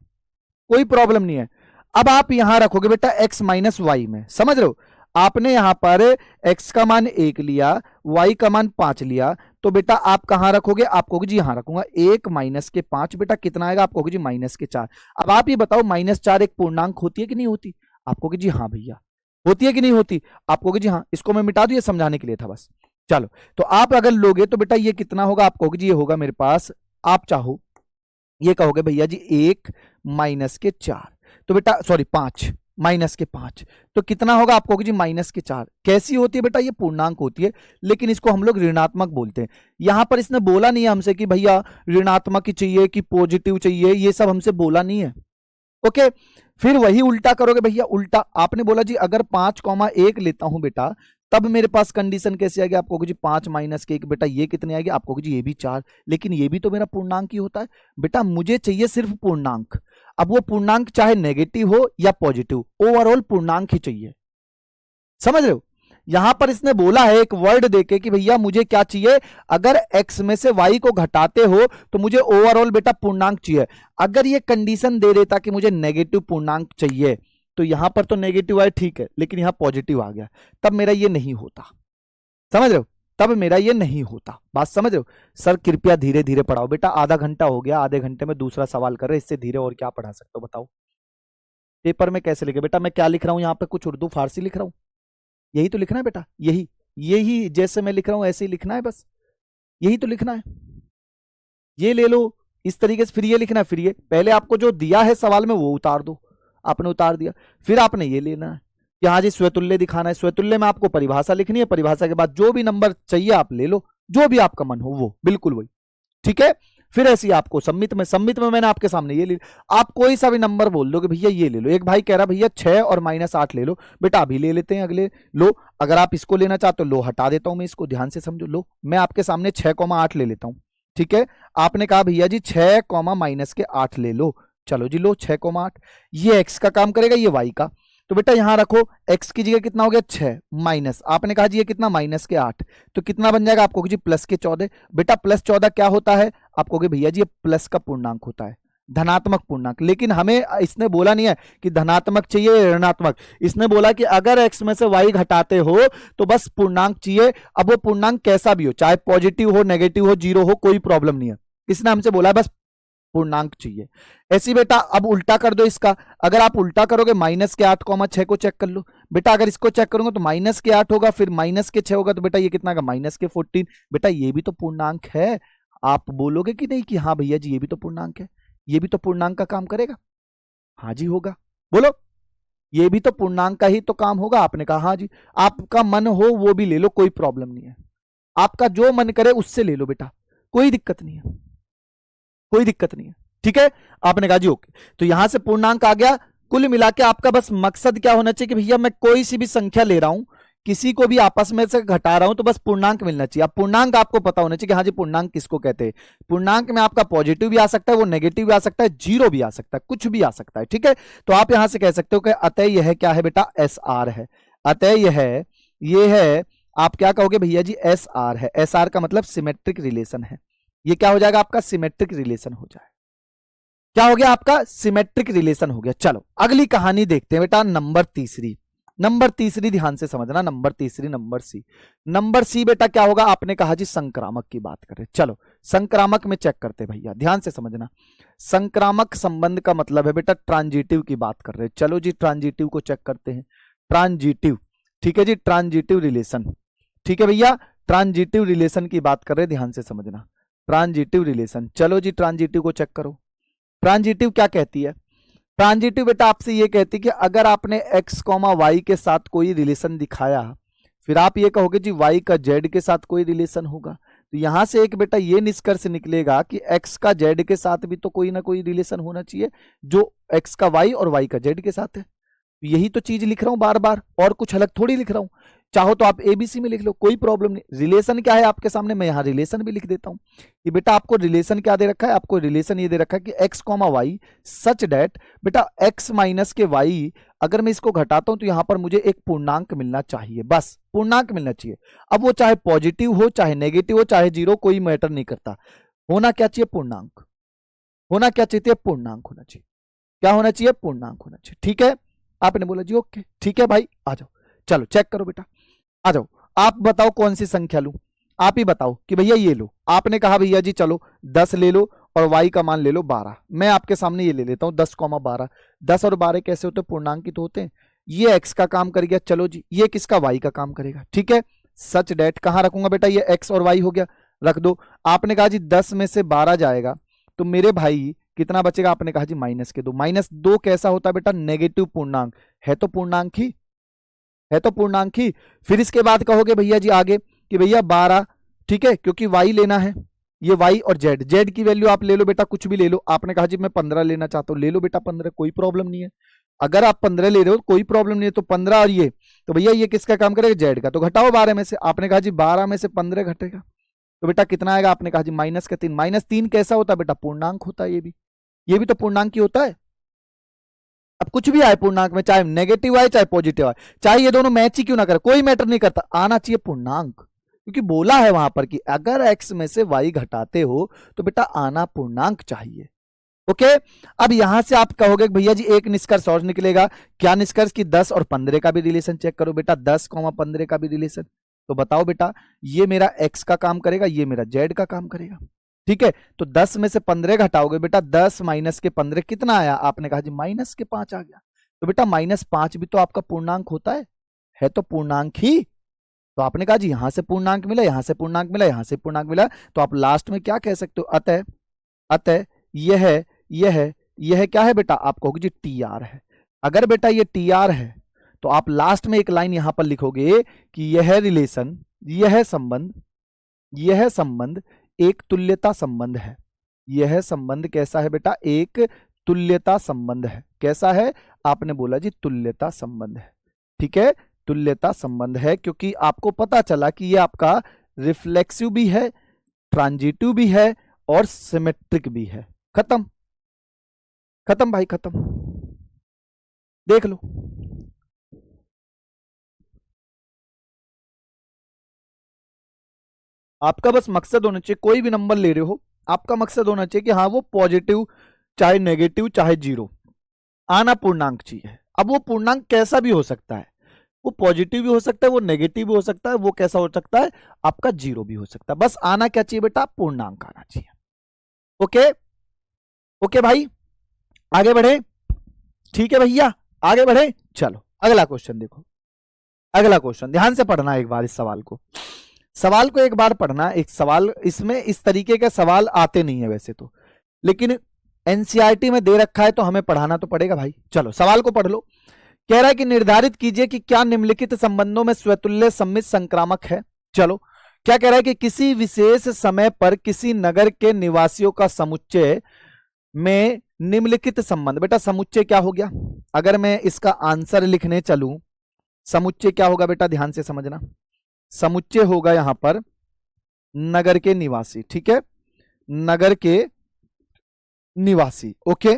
कोई प्रॉब्लम नहीं है। अब आप यहां रखोगे बेटा x माइनस वाई में, समझ रहे हो? आपने यहां पर x का मान 1 लिया, y का मान 5 लिया, तो बेटा आप कहां रखोगे? आप कहोगे जी यहां रखूंगा। 1 माइनस के 5 बेटा कितना आएगा? आप कहोगे जी -4। अब आप ये बताओ -4 एक पूर्णांक होती है कि नहीं होती? आप कहोगे जी हाँ भैया होती है कि नहीं होती? आप कहोगे जी हाँ। इसको मैं मिटा दूं, ये समझाने के लिए था बस। चलो, तो आप अगर लोगे तो बेटा ये कितना होगा? आप कहोगे जी ये होगा मेरे पास, आप चाहो ये कहोगे भैया जी 1 माइनस के 4, तो बेटा सॉरी 5 माइनस के 5, तो कितना होगा? आप कहोगे जी -4। कैसी होती है बेटा? ये पूर्णांक होती है, लेकिन इसको हम लोग ऋणात्मक बोलते हैं। यहां पर इसने बोला नहीं है हमसे कि भैया ऋणात्मक ही चाहिए कि पॉजिटिव चाहिए, ये सब हमसे बोला नहीं है। ओके, फिर वही उल्टा करोगे भैया, उल्टा। आपने बोला जी अगर 5,1 लेता हूं बेटा, तब मेरे पास कंडीशन कैसे आएगी? आप कहोगे जी 5 माइनस के 1 बेटा ये कितने आएगी? आप कहोगे जी ये भी 4, लेकिन ये भी तो मेरा पूर्णांक ही होता है। बेटा मुझे चाहिए सिर्फ पूर्णांक। अब वो पूर्णांक चाहे नेगेटिव हो या पॉजिटिव, ओवरऑल पूर्णांक ही चाहिए, समझ रहे हो? यहां पर इसने बोला है एक वर्ड देके कि भैया मुझे क्या चाहिए? अगर x में से y को घटाते हो तो मुझे ओवरऑल बेटा पूर्णांक चाहिए। अगर ये कंडीशन दे देता कि मुझे नेगेटिव पूर्णांक चाहिए, तो यहां पर तो नेगेटिव आया ठीक है, लेकिन यहां पॉजिटिव आ गया, तब मेरा ये नहीं होता, समझ रहे हो? तब मेरा ये नहीं होता, बात समझ रहे हो? सर कृपया धीरे धीरे पढ़ाओ बेटा, आधा घंटा हो गया, आधे घंटे में दूसरा सवाल कर रहे, इससे धीरे और क्या पढ़ा सकते हो बताओ? पेपर में कैसे लिखे बेटा? मैं क्या लिख रहा हूं यहाँ पे? कुछ उर्दू फारसी लिख रहा हूं? यही तो लिखना है बेटा, यही यही जैसे मैं लिख रहा हूं ऐसे ही लिखना है, बस यही तो लिखना है। ये ले लो इस तरीके से, फिर ये लिखना है, फिर ये पहले आपको जो दिया है सवाल में वो उतार दो, आपने उतार दिया, फिर आपने ये लेना है कि हाँ जी स्वतुल्य दिखाना है। स्वतुल्य में आपको परिभाषा लिखनी है, परिभाषा के बाद जो भी नंबर चाहिए आप ले लो, जो भी आपका मन हो वो, बिल्कुल वही, ठीक है। फिर ऐसे ही आपको सम्मित में मैंने आपके सामने ये ले, आप कोई सा भी नंबर बोल दो कि भैया ये ले लो। एक भाई कह रहा भैया 6 और -8 ले लो, बेटा अभी ले लेते हैं, अगले लो। अगर आप इसको लेना चाहते हो लो, हटा देता हूं मैं इसको, ध्यान से समझो। लो मैं आपके सामने 6,8 ले लेता हूं, ठीक है। आपने कहा भैया जी 6, -8 ले लो, चलो जी लो 6,8। ये एक्स का काम करेगा, ये वाई का। तो बेटा यहां रखो, x की जगह कितना हो गया 6 माइनस, आपने कहा जी ये कितना -8, तो कितना बन जाएगा आपको जी +14। बेटा +14 क्या होता है, आप कहोगे भैया जी ये प्लस का पूर्णांक होता है, धनात्मक पूर्णांक। लेकिन हमें इसने बोला नहीं है कि धनात्मक चाहिए या ऋणात्मक, इसने बोला कि अगर x में से y घटाते हो तो बस पूर्णांक चाहिए। अब वो पूर्णांक कैसा भी हो, चाहे पॉजिटिव हो, नेगेटिव हो, 0 हो, कोई प्रॉब्लम नहीं है। इसने हमसे बोला बस पूर्णांक चाहिए। ऐसी बेटा अब उल्टा कर दो इसका, अगर आप उल्टा करोगे -8,6 को चेक कर लो। बेटा अगर इसको चेक करोगे तो -8 होगा, फिर -6 होगा, तो बेटा ये कितना का -14। बेटा ये भी तो पूर्णांक है। आप बोलोगे कि नहीं कि हाँ भैया जी ये भी तो पूर्णांक है, ये भी तो पूर्णांक का काम करेगा। हाँ जी होगा, बोलो ये भी तो पूर्णांक का ही तो काम होगा। आपने कहा हाँ जी। आपका मन हो वो भी ले लो, कोई प्रॉब्लम नहीं है, आपका जो मन करे उससे ले लो बेटा, कोई दिक्कत नहीं है, कोई दिक्कत नहीं है, ठीक है। आपने कहा जी ओके, तो यहां से पूर्णांक आ गया। कुल मिला के आपका बस मकसद क्या होना चाहिए कि भैया मैं कोई सी भी संख्या ले रहा हूं, किसी को भी आपस में से घटा रहा हूं, तो बस पूर्णांक मिलना चाहिए। अब पूर्णांक आपको पता होना चाहिए कि हाँ जी पूर्णांक किसको कहते हैं। पूर्णांक में आपका पॉजिटिव भी आ सकता है, वो नेगेटिव भी आ सकता है, 0 भी आ सकता है, कुछ भी आ सकता है, ठीक है। तो आप यहां से कह सकते हो कि अतः यह क्या है बेटा, SR है। अतः ये है, आप क्या कहोगे भैया जी SR है। SR का मतलब सिमेट्रिक रिलेशन है। ये क्या हो जाएगा आपका, सिमेट्रिक रिलेशन हो जाएगा। क्या हो गया आपका, सिमेट्रिक रिलेशन हो गया। चलो अगली कहानी देखते हैं बेटा, नंबर तीसरी ध्यान से समझना, नंबर सी बेटा क्या होगा, आपने कहा जी संक्रामक की बात करें। चलो संक्रामक में चेक करते हैं भैया, ध्यान से समझना। संक्रामक संबंध का मतलब है बेटा ट्रांजिटिव की बात कर रहे हैं। चलो जी ट्रांजिटिव को चेक करते हैं। ट्रांजिटिव, ठीक है जी, ट्रांजिटिव रिलेशन, ठीक है भैया, ट्रांजिटिव रिलेशन की बात कर रहे हैं, ध्यान से समझना। ट्रांजिटिव रिलेशन, चलो जी ट्रांजिटिव को चेक करो। ट्रांजिटिव क्या कहती है, ट्रांजिटिव बेटा आपसे ये कहती है कि अगर आपने x, y के साथ कोई रिलेशन दिखाया, फिर आप ये कहोगे जी y का z के साथ कोई रिलेशन होगा, तो यहां से एक बेटा ये निष्कर्ष निकलेगा कि x का z के साथ भी तो कोई ना कोई रिलेशन होना चाहिए, जो x का y और y का z के साथ है। यही तो चीज लिख रहा हूं बार बार, और कुछ अलग थोड़ी लिख रहा हूं। चाहो तो आप एबीसी में लिख लो, कोई प्रॉब्लम नहीं। रिलेशन क्या है आपके सामने, मैं यहां रिलेशन भी लिख देता हूं कि बेटा आपको रिलेशन क्या दे रखा है, आपको रिलेशन ये दे रखा है कि x, y सच डेट बेटा x माइनस के y, अगर मैं इसको घटाता हूं तो यहां पर मुझे एक पूर्णांक मिलना चाहिए, बस पूर्णांक मिलना चाहिए। अब वो चाहे पॉजिटिव हो, चाहे नेगेटिव हो, चाहे 0, कोई मैटर नहीं करता। होना क्या चाहिए, पूर्णांक। होना क्या चाहिए, पूर्णांक होना चाहिए। क्या होना चाहिए, पूर्णांक होना चाहिए, ठीक है। आपने बोला जी ओके, ठीक है भाई, आ जाओ, चलो चेक करो बेटा, आ जाओ। आप बताओ कौन सी संख्या लूं, आप ही बताओ कि भैया ये लो। आपने कहा भैया जी चलो 10 ले लो और y का मान ले लो 12। मैं आपके सामने ये ले लेता हूं 10, 12। 10 और 12 कैसे होते हैं, पूर्णांकित होते हैं। ये x का काम कर गया, चलो जी ये किसका, y का काम करेगा, ठीक है। सच डेट कहां रखूंगा बेटा, ये x और y हो गया, रख दो। आपने कहा जी 10 में से 12 जाएगा तो मेरे भाई कितना बचेगा, आपने कहा जी -2। -2 कैसा होता है बेटा, नेगेटिव पूर्णांक है, तो पूर्णांक ही है, तो पूर्णांक ही। फिर इसके बाद कहोगे भैया जी आगे कि भैया 12, ठीक है, क्योंकि y लेना है, ये y और z की वैल्यू आप ले लो बेटा, कुछ भी ले लो। आपने कहा जी मैं 15 लेना चाहता हूं, ले लो बेटा 15, कोई प्रॉब्लम नहीं है। अगर आप 15 ले रहे हो कोई प्रॉब्लम नहीं है, तो 15 और ये, तो भैया ये किसका काम करेगा, z का, तो घटाओ 12 में से। आपने कहा जी 12 में से 15 घटेगा, तो बेटा कितना आएगा, आपने कहा जी -3। -3 कैसा होता है बेटा, पूर्णांक होता है, ये भी तो पूर्णांक ही होता है। अब कुछ भी आए पूर्णांक में, चाहे नेगेटिव आए चाहे पॉजिटिव आए, चाहे ये दोनों मैच ही क्यों ना करे, कोई मैटर नहीं करता, आना चाहिए पूर्णांक, क्योंकि बोला है वहां पर कि अगर x में से y घटाते हो तो बेटा आना पूर्णांक चाहिए। ओके, अब यहां से आप कहोगे भैया जी एक निष्कर्ष और निकलेगा। क्या निष्कर्ष, कि 10 और 15 का भी रिलेशन चेक करो बेटा, 10, 15 का भी रिलेशन। तो बताओ बेटा ये मेरा x का काम करेगा, ये मेरा z का काम करेगा, ठीक है। तो 10 में से 15 घटाओगे बेटा, 10 माइनस के 15 कितना आया, आपने कहा जी -5 आ गया। तो बेटा -5 भी तो आपका पूर्णांक होता है तो पूर्णांक ही, तो आपने कहा जी यहां से पूर्णांक मिला, यहां से पूर्णांक मिला, यहां से पूर्णांक मिला, तो आप लास्ट में क्या कह सकते हो, अतः अतः यह यह क्या है बेटा, आप कहोगे जी टी आर है। अगर बेटा ये टी आर है तो आप लास्ट में एक लाइन यहां पर लिखोगे कि यह रिलेशन, यह संबंध एक तुल्यता संबंध है। यह संबंध कैसा है बेटा, एक तुल्यता संबंध है। कैसा है, आपने बोला जी तुल्यता संबंध है। ठीक है, तुल्यता संबंध है, क्योंकि आपको पता चला कि ये आपका रिफ्लेक्सिव भी है, ट्रांजिटिव भी है और सिमेट्रिक भी है। खत्म खत्म भाई खत्म, देख लो। आपका बस मकसद होना चाहिए, कोई भी नंबर ले रहे हो, आपका मकसद होना चाहिए कि हाँ वो पॉजिटिव चाहे नेगेटिव चाहे जीरो आना पूर्णांक चाहिए। अब वो पूर्णांक कैसा भी हो सकता है, वो पॉजिटिव भी हो सकता है, वो नेगेटिव भी हो सकता है, वो कैसा हो सकता है, आपका जीरो भी हो सकता है। बस आना क्या चाहिए बेटा, पूर्णांक आना चाहिए। ओके ओके भाई, आगे बढ़े। ठीक है भैया, आगे बढ़े। चलो अगला क्वेश्चन देखो, अगला क्वेश्चन ध्यान से पढ़ना एक बार, इस सवाल को एक बार पढ़ना। एक सवाल, इसमें इस तरीके के सवाल आते नहीं है वैसे तो, लेकिन एनसीईआरटी में दे रखा है तो हमें पढ़ाना तो पड़ेगा भाई। चलो सवाल को पढ़ लो। कह रहा है कि निर्धारित कीजिए कि क्या निम्नलिखित संबंधों में स्वतुल्य सम्मित संक्रामक है। चलो क्या कह रहा है कि किसी विशेष समय पर किसी नगर के निवासियों का समुच्चय में निम्नलिखित संबंध। बेटा समुच्चय क्या हो गया, अगर मैं इसका आंसर लिखने चलूं, समुच्चय क्या होगा बेटा, ध्यान से समझना। समुच्चय होगा यहां पर नगर के निवासी। ठीक है, नगर के निवासी। ओके,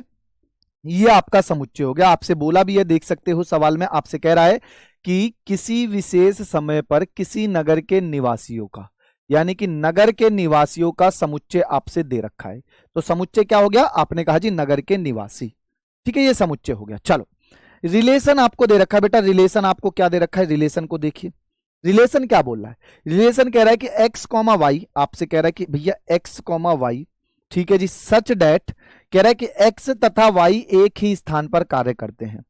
ये आपका समुच्चय हो गया। आपसे बोला भी है, देख सकते हो सवाल में आपसे कह रहा है कि किसी विशेष समय पर किसी नगर के निवासियों का, यानी कि नगर के निवासियों का समुच्चय आपसे दे रखा है। तो समुच्चय क्या हो गया, आपने कहा जी नगर के निवासी। ठीक है, ये समुच्चय हो गया। चलो रिलेशन आपको दे रखा है बेटा, रिलेशन आपको क्या दे रखा है, रिलेशन को देखिए। रिलेशन क्या बोल रहा है, रिलेशन कह रहा है कि एक्स कॉमा वाई, आपसे कह रहा है कि भैया एक्स कॉमा वाई, ठीक है जी, सच डैट, कह रहा है कि एक्स तथा वाई एक ही स्थान पर कार्य करते हैं।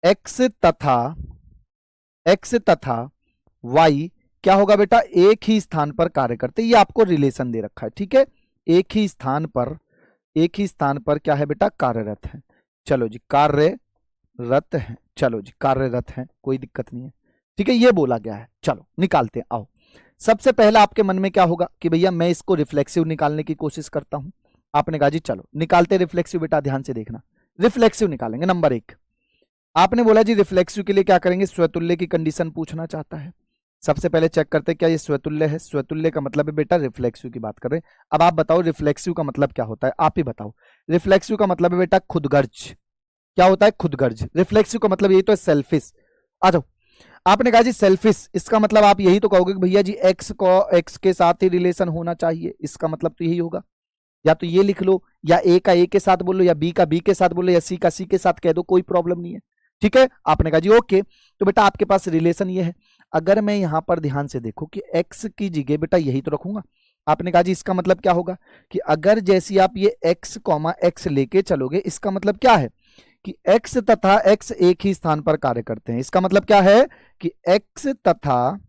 एक्स तथा वाई क्या होगा बेटा, एक ही स्थान पर कार्य करते हैं। ये आपको रिलेशन दे रखा है। ठीक है, एक ही स्थान पर क्या है बेटा, कार्यरत है। चलो जी कार्यरत है, चलो जी कार्यरत है, कोई दिक्कत नहीं है। ठीक है, ये बोला गया है। चलो निकालते हैं, आओ। सबसे पहला आपके मन में क्या होगा कि भैया मैं इसको रिफ्लेक्सिव निकालने की कोशिश करता हूं। आपने कहा जी चलो निकालते रिफ्लेक्सिव। बेटा ध्यान से देखना, रिफ्लेक्सिव निकालेंगे। नंबर 1 आपने बोला जी रिफ्लेक्सिव के लिए क्या करेंगे, स्वतुल्य की कंडीशन पूछना चाहता है। सबसे पहले चेक करते हैं क्या ये स्वतुल्य है। स्वतुल्य का मतलब है बेटा रिफ्लेक्सिव की बात कर रहे हैं। अब आप बताओ रिफ्लेक्सिव का मतलब क्या होता है, आप ही बताओ। रिफ्लेक्सिव का मतलब है बेटा खुदगर्ज। क्या होता है, खुदगर्ज। रिफ्लेक्सिव का मतलब यही तो है, सेल्फिश। आ जाओ, आपने कहा जी सेल्फिश, इसका मतलब आप यही तो कहोगे कि भैया जी एक्स को एक्स के साथ ही रिलेशन होना चाहिए, इसका मतलब तो यही होगा। या तो ये लिख लो, या ए का ए के साथ बोलो, या बी का बी के साथ बोलो, या सी का सी के साथ कह दो, कोई प्रॉब्लम नहीं है। ठीक है, आपने कहा जी ओके। तो बेटा आपके पास रिलेशन ये है। अगर मैं यहां पर ध्यान से देखो कि एक्स की जगह बेटा यही तो रखूंगा। आपने कहा जी इसका मतलब क्या होगा कि अगर जैसी आप ये एक्स कॉमा एक्स लेके चलोगे, इसका मतलब क्या है कि x तथा x एक ही स्थान पर कार्य करते हैं। इसका मतलब क्या है कि x तथा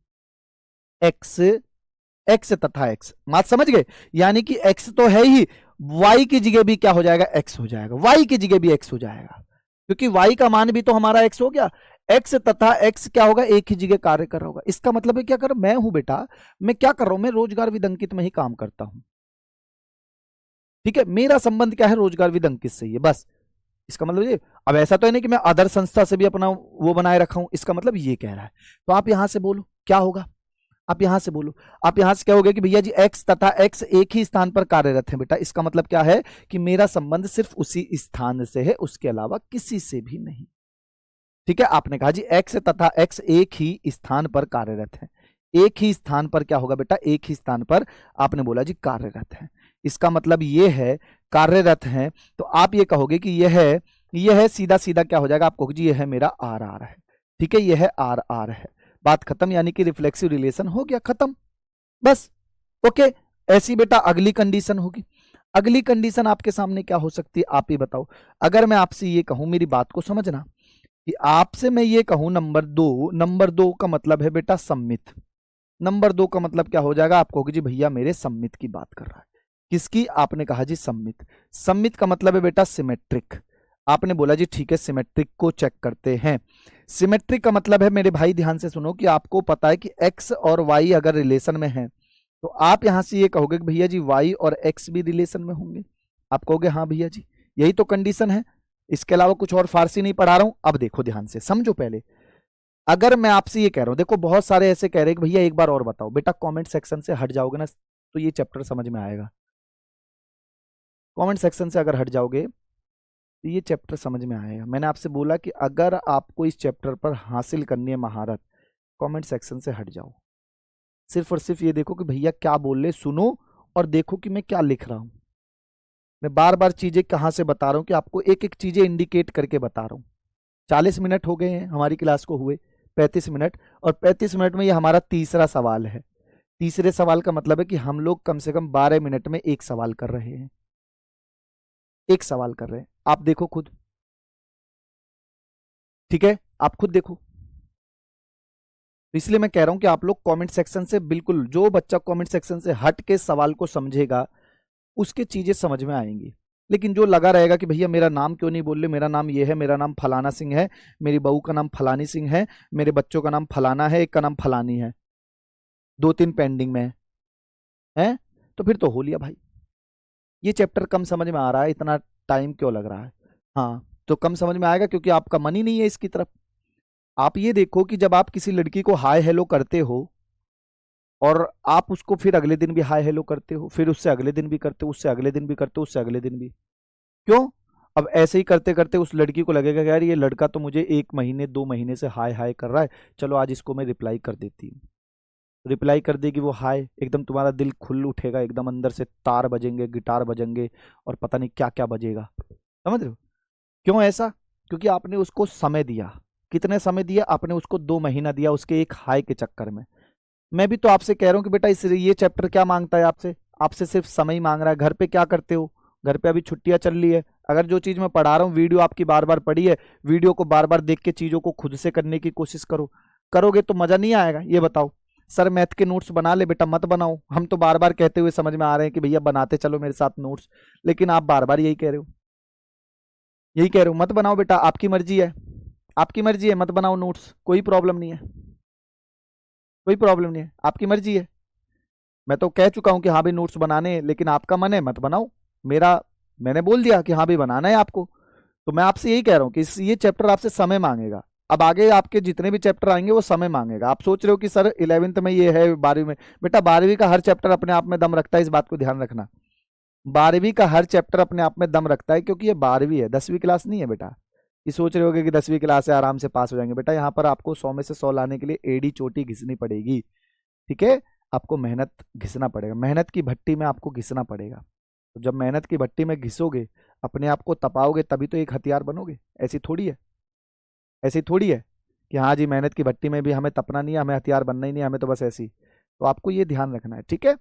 x, बात समझ गए। यानी कि x तो है ही, y की जगह भी क्या हो जाएगा, x हो जाएगा, y की जगह भी x हो जाएगा, क्योंकि y का मान भी तो हमारा x हो गया। x तथा x क्या होगा, एक ही जगह कार्य कर रहा होगा। इसका मतलब है क्या कर, मैं हूं बेटा, मैं क्या कर रहा हूं, मैं रोजगार विदंकित में ही काम करता हूं। ठीक है, मेरा संबंध क्या है, रोजगार विदंकित से ही है, बस। इसका मतलब ये, अब ऐसा तो है नहीं कि मैं अदर संस्था से भी अपना वो बनाए रखा हूं, इसका मतलब ये कह रहा है। तो आप यहां से बोलो क्या होगा, आप यहां से बोलो, आप यहां से क्या होगा कि भैया जी x तथा x एक ही स्थान पर कार्यरत है। बेटा इसका मतलब क्या है कि मेरा संबंध सिर्फ उसी स्थान से है, उसके अलावा किसी से भी नहीं। ठीक है, आपने कहा जी x तथा x एक ही स्थान पर कार्यरत है। एक ही स्थान पर क्या होगा बेटा, एक ही स्थान पर आपने बोला जी कार्यरत है। इसका मतलब ये है कार्यरत है, तो आप ये कहोगे कि यह है सीधा सीधा क्या हो जाएगा, आप कहोगे जी यह है मेरा आर आर है। ठीक है, यह आर आर है, बात खत्म। यानी कि रिफ्लेक्सिव रिलेशन हो गया, खत्म, बस। ओके, ऐसी बेटा अगली कंडीशन होगी। अगली कंडीशन आपके सामने क्या हो सकती है, आप ही बताओ। अगर मैं आपसे ये कहूं, मेरी बात को समझना, कि आपसे मैं ये कहूं नंबर 2 का मतलब है बेटा सम्मित। नंबर 2 का मतलब क्या हो जाएगा, आप कहोगे जी भैया मेरे सममित की बात कर रहा है। किसकी, आपने कहा जी सममित। सममित का मतलब है बेटा सिमेट्रिक। आपने बोला जी ठीक है सिमेट्रिक को चेक करते हैं। सिमेट्रिक का मतलब है मेरे भाई ध्यान से सुनो कि आपको पता है कि एक्स और वाई अगर रिलेशन में है तो आप यहां से ये कहोगे कि भैया जी वाई और एक्स भी रिलेशन में होंगे। आप कहोगे हाँ भैया जी यही तो कंडीशन है, इसके अलावा कुछ और फारसी नहीं पढ़ा रहा हूं। अब देखो ध्यान से समझो पहले, अगर मैं आपसे ये कह रहा हूं, देखो बहुत सारे ऐसे कह रहे हैं कि भैया एक बार और बताओ, बेटा कमेंट सेक्शन से हट जाओगे ना तो ये चैप्टर समझ में आएगा। कमेंट सेक्शन से अगर हट जाओगे तो ये चैप्टर समझ में आएगा। मैंने आपसे बोला कि अगर आपको इस चैप्टर पर हासिल करनी है महारत, कमेंट सेक्शन से हट जाओ, सिर्फ और सिर्फ ये देखो कि भैया क्या बोल रहे, सुनो और देखो कि मैं क्या लिख रहा हूं। मैं बार बार चीजें कहां से बता रहा हूं कि आपको एक एक चीजें इंडिकेट करके बता रहा हूं। 40 मिनट हो गए हैं हमारी क्लास को हुए 35 मिनट, और 35 मिनट में ये हमारा तीसरा सवाल है। तीसरे सवाल का मतलब है कि हम लोग कम से कम 12 मिनट में एक सवाल कर रहे हैं, एक सवाल कर रहे हैं। आप देखो खुद, ठीक है, आप खुद देखो। तो इसलिए मैं कह रहा हूं कि आप लोग कमेंट सेक्शन से बिल्कुल, जो बच्चा कमेंट सेक्शन से हट के सवाल को समझेगा उसके चीजें समझ में आएंगी। लेकिन जो लगा रहेगा कि भैया मेरा नाम क्यों नहीं बोल रहे, मेरा नाम ये है, मेरा नाम फलाना सिंह है, मेरी बहू का नाम फलानी सिंह है, मेरे बच्चों का नाम फलाना है, एक का नाम फलानी है, 2-3 पेंडिंग में है, तो फिर तो हो लिया भाई। ये चैप्टर कम समझ में आ रहा है, इतना टाइम क्यों लग रहा है? हाँ तो कम समझ में आएगा क्योंकि आपका मन ही नहीं है इसकी तरफ। आप ये देखो कि जब आप किसी लड़की को हाय हेलो करते हो और आप उसको फिर अगले दिन भी हाय हेलो करते हो, फिर उससे अगले दिन भी करते हो, उससे अगले दिन भी करते हो, उससे अगले दिन भी, क्यों? अब ऐसे ही करते करते उस लड़की को लगेगा कि यार ये लड़का तो मुझे 1 महीने 2 महीने से हाय हाय कर रहा है, चलो आज इसको मैं रिप्लाई कर देती हूँ। रिप्लाई कर देगी वो हाय, एकदम तुम्हारा दिल खुल उठेगा, एकदम अंदर से तार बजेंगे, गिटार बजेंगे और पता नहीं क्या क्या बजेगा। समझ रहे हो क्यों ऐसा? क्योंकि आपने उसको समय दिया। कितने समय दिया आपने उसको? 2 महीना दिया उसके एक हाय के चक्कर में। मैं भी तो आपसे कह रहा हूँ कि बेटा इस ये चैप्टर क्या मांगता है आपसे? आपसे सिर्फ समय ही मांग रहा है। घर पे क्या करते हो? घर पे अभी छुट्टियां चल रही है, अगर जो चीज मैं पढ़ा रहा हूँ वीडियो आपकी बार बार पढ़ी है, वीडियो को बार बार देख के चीजों को खुद से करने की कोशिश करो। करोगे तो मजा नहीं आएगा? ये बताओ। सर मैथ के नोट्स बना ले, बेटा मत बनाओ। हम तो बार बार कहते हुए समझ में आ रहे हैं कि भैया बनाते चलो मेरे साथ नोट्स, लेकिन आप बार बार यही कह रहे हो, यही कह रहे हो मत बनाओ बेटा, आपकी मर्जी है, आपकी मर्जी है, मत बनाओ नोट्स, कोई प्रॉब्लम नहीं है, कोई प्रॉब्लम नहीं है, आपकी मर्जी है। मैं तो कह चुका हूं कि हाँ भाई नोट्स बनाने हैं, लेकिन आपका मन है मत बनाओ। मेरा, मैंने बोल दिया कि हाँ भाई बनाना है आपको, तो मैं आपसे यही कह रहा हूँ कि ये चैप्टर आपसे समय मांगेगा। अब आगे आपके जितने भी चैप्टर आएंगे वो समय मांगेगा। आप सोच रहे हो कि सर 11th में ये है, 12वीं में, बेटा 12वीं का हर चैप्टर अपने आप में दम रखता है, इस बात को ध्यान रखना। 12वीं का हर चैप्टर अपने आप में दम रखता है, क्योंकि ये 12वीं है, 10वीं क्लास नहीं है बेटा। ये सोच रहे होगे कि 10वीं क्लास है आराम से पास हो जाएंगे, बेटा यहाँ पर आपको 100 में से 100 लाने के लिए एड़ी चोटी घिसनी पड़ेगी, ठीक है? आपको मेहनत घिसना पड़ेगा, मेहनत की भट्टी में आपको घिसना पड़ेगा। तो जब मेहनत की भट्टी में घिसोगे, अपने आप को तपाओगे, तभी तो एक हथियार बनोगे। ऐसी थोड़ी है, ऐसी थोड़ी है कि हाँ जी मेहनत की भट्टी में भी हमें तपना नहीं है, हमें हथियार बनना ही नहीं है, हमें तो बस ऐसी। तो आपको ये ध्यान रखना है, ठीक है?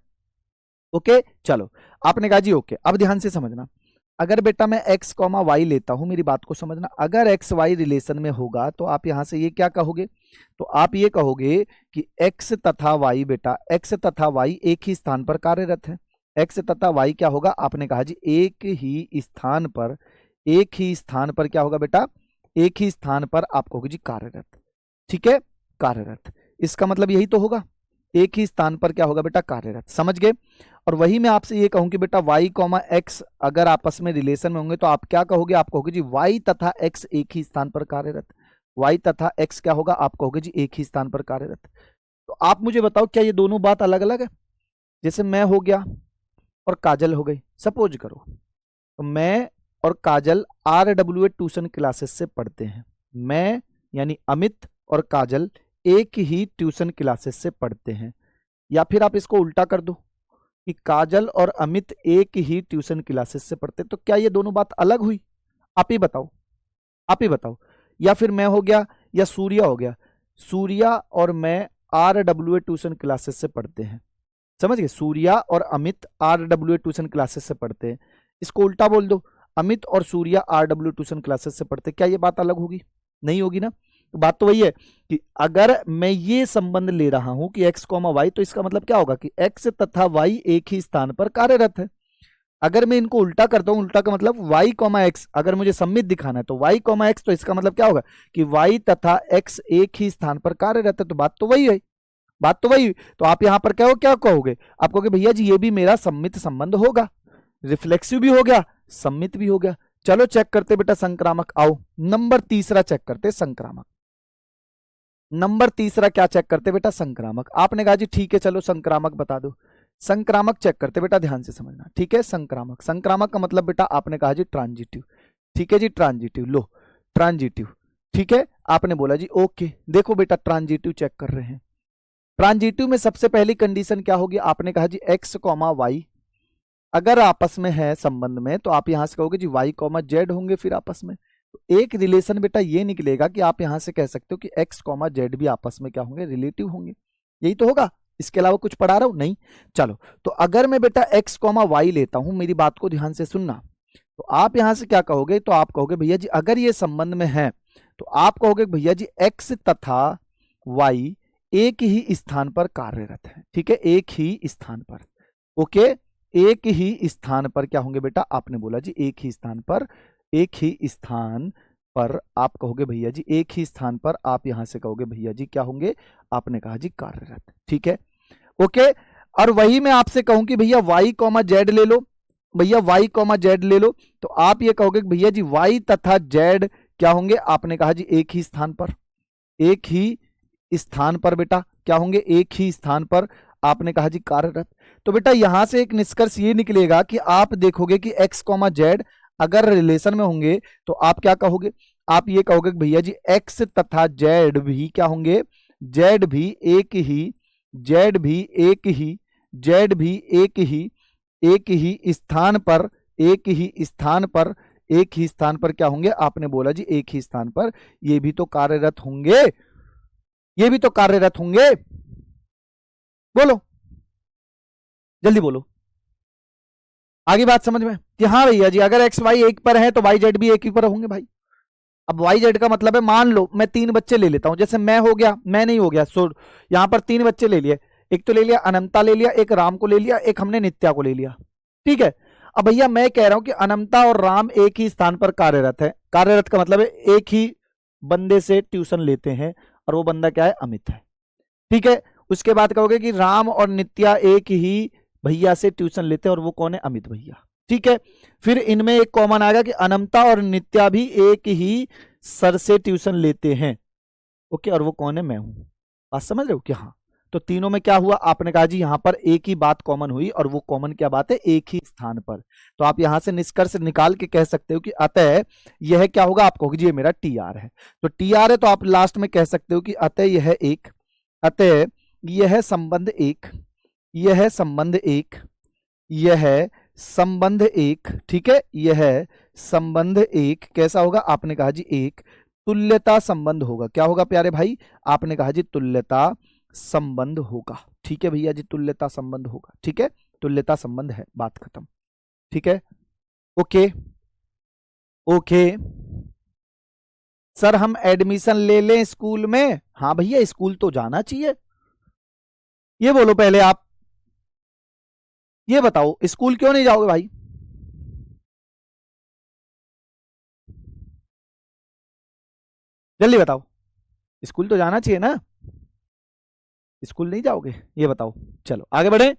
ओके चलो, आपने कहा जी ओके। अब ध्यान से समझना, अगर बेटा मैं x कॉमा वाई लेता हूं, मेरी बात को समझना, अगर एक्स वाई रिलेशन में होगा तो आप यहां से ये क्या कहोगे? तो आप ये कहोगे कि x तथा y, बेटा x तथा y एक ही स्थान पर कार्यरत है। x तथा y क्या होगा? आपने कहा जी एक ही स्थान पर, एक ही स्थान पर क्या होगा बेटा? एक ही स्थान पर आप कहोगे जी कार्यरत, ठीक है? कार्यरत, इसका मतलब यही तो होगा, एक ही स्थान पर क्या होगा बेटा? कार्यरत। समझ गए? और वही मैं आपसे ये कहूं कि बेटा y कॉमा एक्स अगर आपस में रिलेशन में होंगे तो आप क्या कहोगे? आप कहोगे जी y तथा x एक ही स्थान पर कार्यरत। y तथा x क्या होगा? आप कहोगे जी एक ही स्थान पर कार्यरत। तो आप मुझे बताओ क्या ये दोनों बात अलग अलग है? जैसे मैं हो गया और काजल हो गई, सपोज करो, तो मैं और काजल RWA ट्यूशन क्लासेस से पढ़ते हैं। मैं यानी अमित और काजल एक ही ट्यूशन क्लासेस से पढ़ते हैं। या फिर आप इसको उल्टा कर दो कि काजल और अमित एक ही ट्यूशन क्लासेस से पढ़ते, तो क्या ये दोनों बात अलग हुई? आप ही बताओ, आप ही बताओ। या फिर मैं हो गया या सूर्या हो गया, सूर्या और मैं RWA ट्यूशन क्लासेस से पढ़ते हैं। समझ गए? सूर्या और अमित RWA ट्यूशन क्लासेस से पढ़ते हैं। इसको उल्टा बोल दो, अमित और सूर्या RW ट्यूशन क्लासेस से पढ़ते, क्या ये बात अलग होगी? नहीं होगी ना। तो बात तो वही है कि अगर मैं ये संबंध ले रहा हूं कि x कॉमा वाई, तो इसका मतलब क्या होगा कि x तथा y एक ही स्थान पर कार्यरत है। अगर मैं इनको उल्टा करता हूं, उल्टा का मतलब y कॉमा एक्स, अगर मुझे सममित दिखाना है तो y कॉमा एक्स, तो इसका मतलब क्या होगा कि y तथा x एक ही स्थान पर कार्यरत है। तो बात तो वही है, बात तो वही। तो आप यहां पर क्या कहोगे, आप कहोगे भैया जी ये भी मेरा सम्मित संबंध होगा, रिफ्लेक्सिव भी हो गया, सम्मित भी हो गया। चलो चेक करते बेटा संक्रामक, आओ नंबर तीसरा चेक करते संक्रामक। नंबर तीसरा क्या चेक करते बेटा, संक्रामक। आपने कहा जी ठीक है चलो संक्रामक बता दो। संक्रामक चेक करते बेटा, ध्यान से समझना, ठीक है। संक्रामक, संक्रामक का मतलब बेटा आपने कहा जी ट्रांजिटिव, ठीक है जी ट्रांजिटिव, लो ट्रांजिटिव, ठीक है। आपने बोला जी ओके, देखो बेटा ट्रांजिटिव चेक कर रहे हैं। ट्रांजिटिव में सबसे पहली कंडीशन क्या होगी, आपने कहा जी एक्स कॉमा वाई अगर आपस में है संबंध में, तो आप यहां से कहोगे जी वाई कॉमा जेड होंगे फिर आपस में। तो एक रिलेशन बेटा ये निकलेगा कि आप यहां से कह सकते हो कि एक्स कॉमा जेड भी आपस में क्या होंगे, रिलेटिव होंगे। यही तो होगा, इसके अलावा कुछ पढ़ा रहा हूं नहीं। चलो तो अगर मैं बेटा एक्स कॉमा वाई लेता हूं, मेरी बात को ध्यान से सुनना, तो आप यहां से क्या कहोगे, तो आप कहोगे भैया जी अगर ये संबंध में है तो आप कहोगे भैया जी एक्स तथा वाई एक ही स्थान पर कार्यरत है, ठीक है, एक ही स्थान पर, ओके, एक ही स्थान पर क्या होंगे बेटा, आपने बोला जी एक ही स्थान पर, एक ही स्थान पर आप कहोगे भैया जी एक ही स्थान पर, आप यहां से कहोगे भैया जी क्या होंगे, आपने कहा जी कार्यरत, ठीक है, ओके। और वही मैं आपसे कहूं कि भैया वाई कॉमा जेड ले लो, भैया वाई कॉमा जेड ले लो, तो आप ये कहोगे भैया जी वाई तथा जेड क्या होंगे, आपने कहा जी एक ही स्थान पर, एक ही स्थान पर बेटा क्या होंगे, एक ही स्थान पर, आपने कहा जी कार्यरत। तो बेटा यहां से एक निष्कर्ष ये निकलेगा कि आप देखोगे कि x कॉमा जेड अगर रिलेशन में होंगे तो आप क्या कहोगे, आप ये कहोगे भैया जी x तथा जेड भी क्या होंगे, जेड भी एक ही, जेड भी एक ही, जेड भी एक ही स्थान पर, एक ही स्थान पर, एक ही स्थान पर क्या होंगे, आपने बोला जी एक ही स्थान पर, ये भी तो कार्यरत होंगे, ये भी तो कार्यरत होंगे, बोलो जल्दी बोलो, आगे बात समझ में कि हाँ भैया जी अगर एक्स वाई एक पर है तो वाई जेड भी एक ही पर होंगे भाई। अब वाई जेड का मतलब है, मान लो मैं 3 बच्चे ले लेता हूं, जैसे मैं हो गया, मैं नहीं हो गया, सो यहां पर 3 बच्चे ले लिए, एक तो ले लिया अनंता ले लिया, एक राम को ले लिया, एक हमने नित्या को ले लिया, ठीक है। अब भैया मैं कह रहा हूं कि अनंता और राम एक ही स्थान पर कार्यरत है, कार्यरत का मतलब है एक ही बंदे से ट्यूशन लेते हैं और वो बंदा क्या है, अमित है, ठीक है। उसके बाद कहोगे कि राम और नित्या एक ही भैया से ट्यूशन लेते हैं और वो कौन है, अमित भैया, ठीक है। फिर इनमें एक कॉमन आएगा कि अनंता और नित्या भी एक ही सर से ट्यूशन लेते हैं, ओके, और वो कौन है, मैं हूं। बात समझ रहे हो कि हाँ, तो तीनों में क्या हुआ, आपने कहा जी यहां पर एक ही बात कॉमन हुई, और वो कॉमन क्या बात है, एक ही स्थान पर। तो आप यहां से निष्कर्ष निकाल के कह सकते हो कि अतः यह क्या होगा, आप कहोगे जी ये मेरा टी आर है, तो टी आर है, तो आप लास्ट में कह सकते हो कि अतः यह एक, अतः यह संबंध एक, यह संबंध एक, यह संबंध एक, ठीक है, यह संबंध एक कैसा होगा, आपने कहा जी एक तुल्यता संबंध होगा। क्या होगा प्यारे भाई, आपने कहा जी तुल्यता संबंध होगा, ठीक है भैया जी, तुल्यता संबंध होगा, ठीक है, तुल्यता संबंध है, बात खत्म, ठीक है, ओके ओके। सर हम एडमिशन ले लें स्कूल में, हाँ भैया स्कूल तो जाना चाहिए। ये बोलो पहले आप, ये बताओ स्कूल क्यों नहीं जाओगे भाई, जल्दी बताओ, स्कूल तो जाना चाहिए ना, स्कूल नहीं जाओगे, ये बताओ। चलो आगे बढ़े,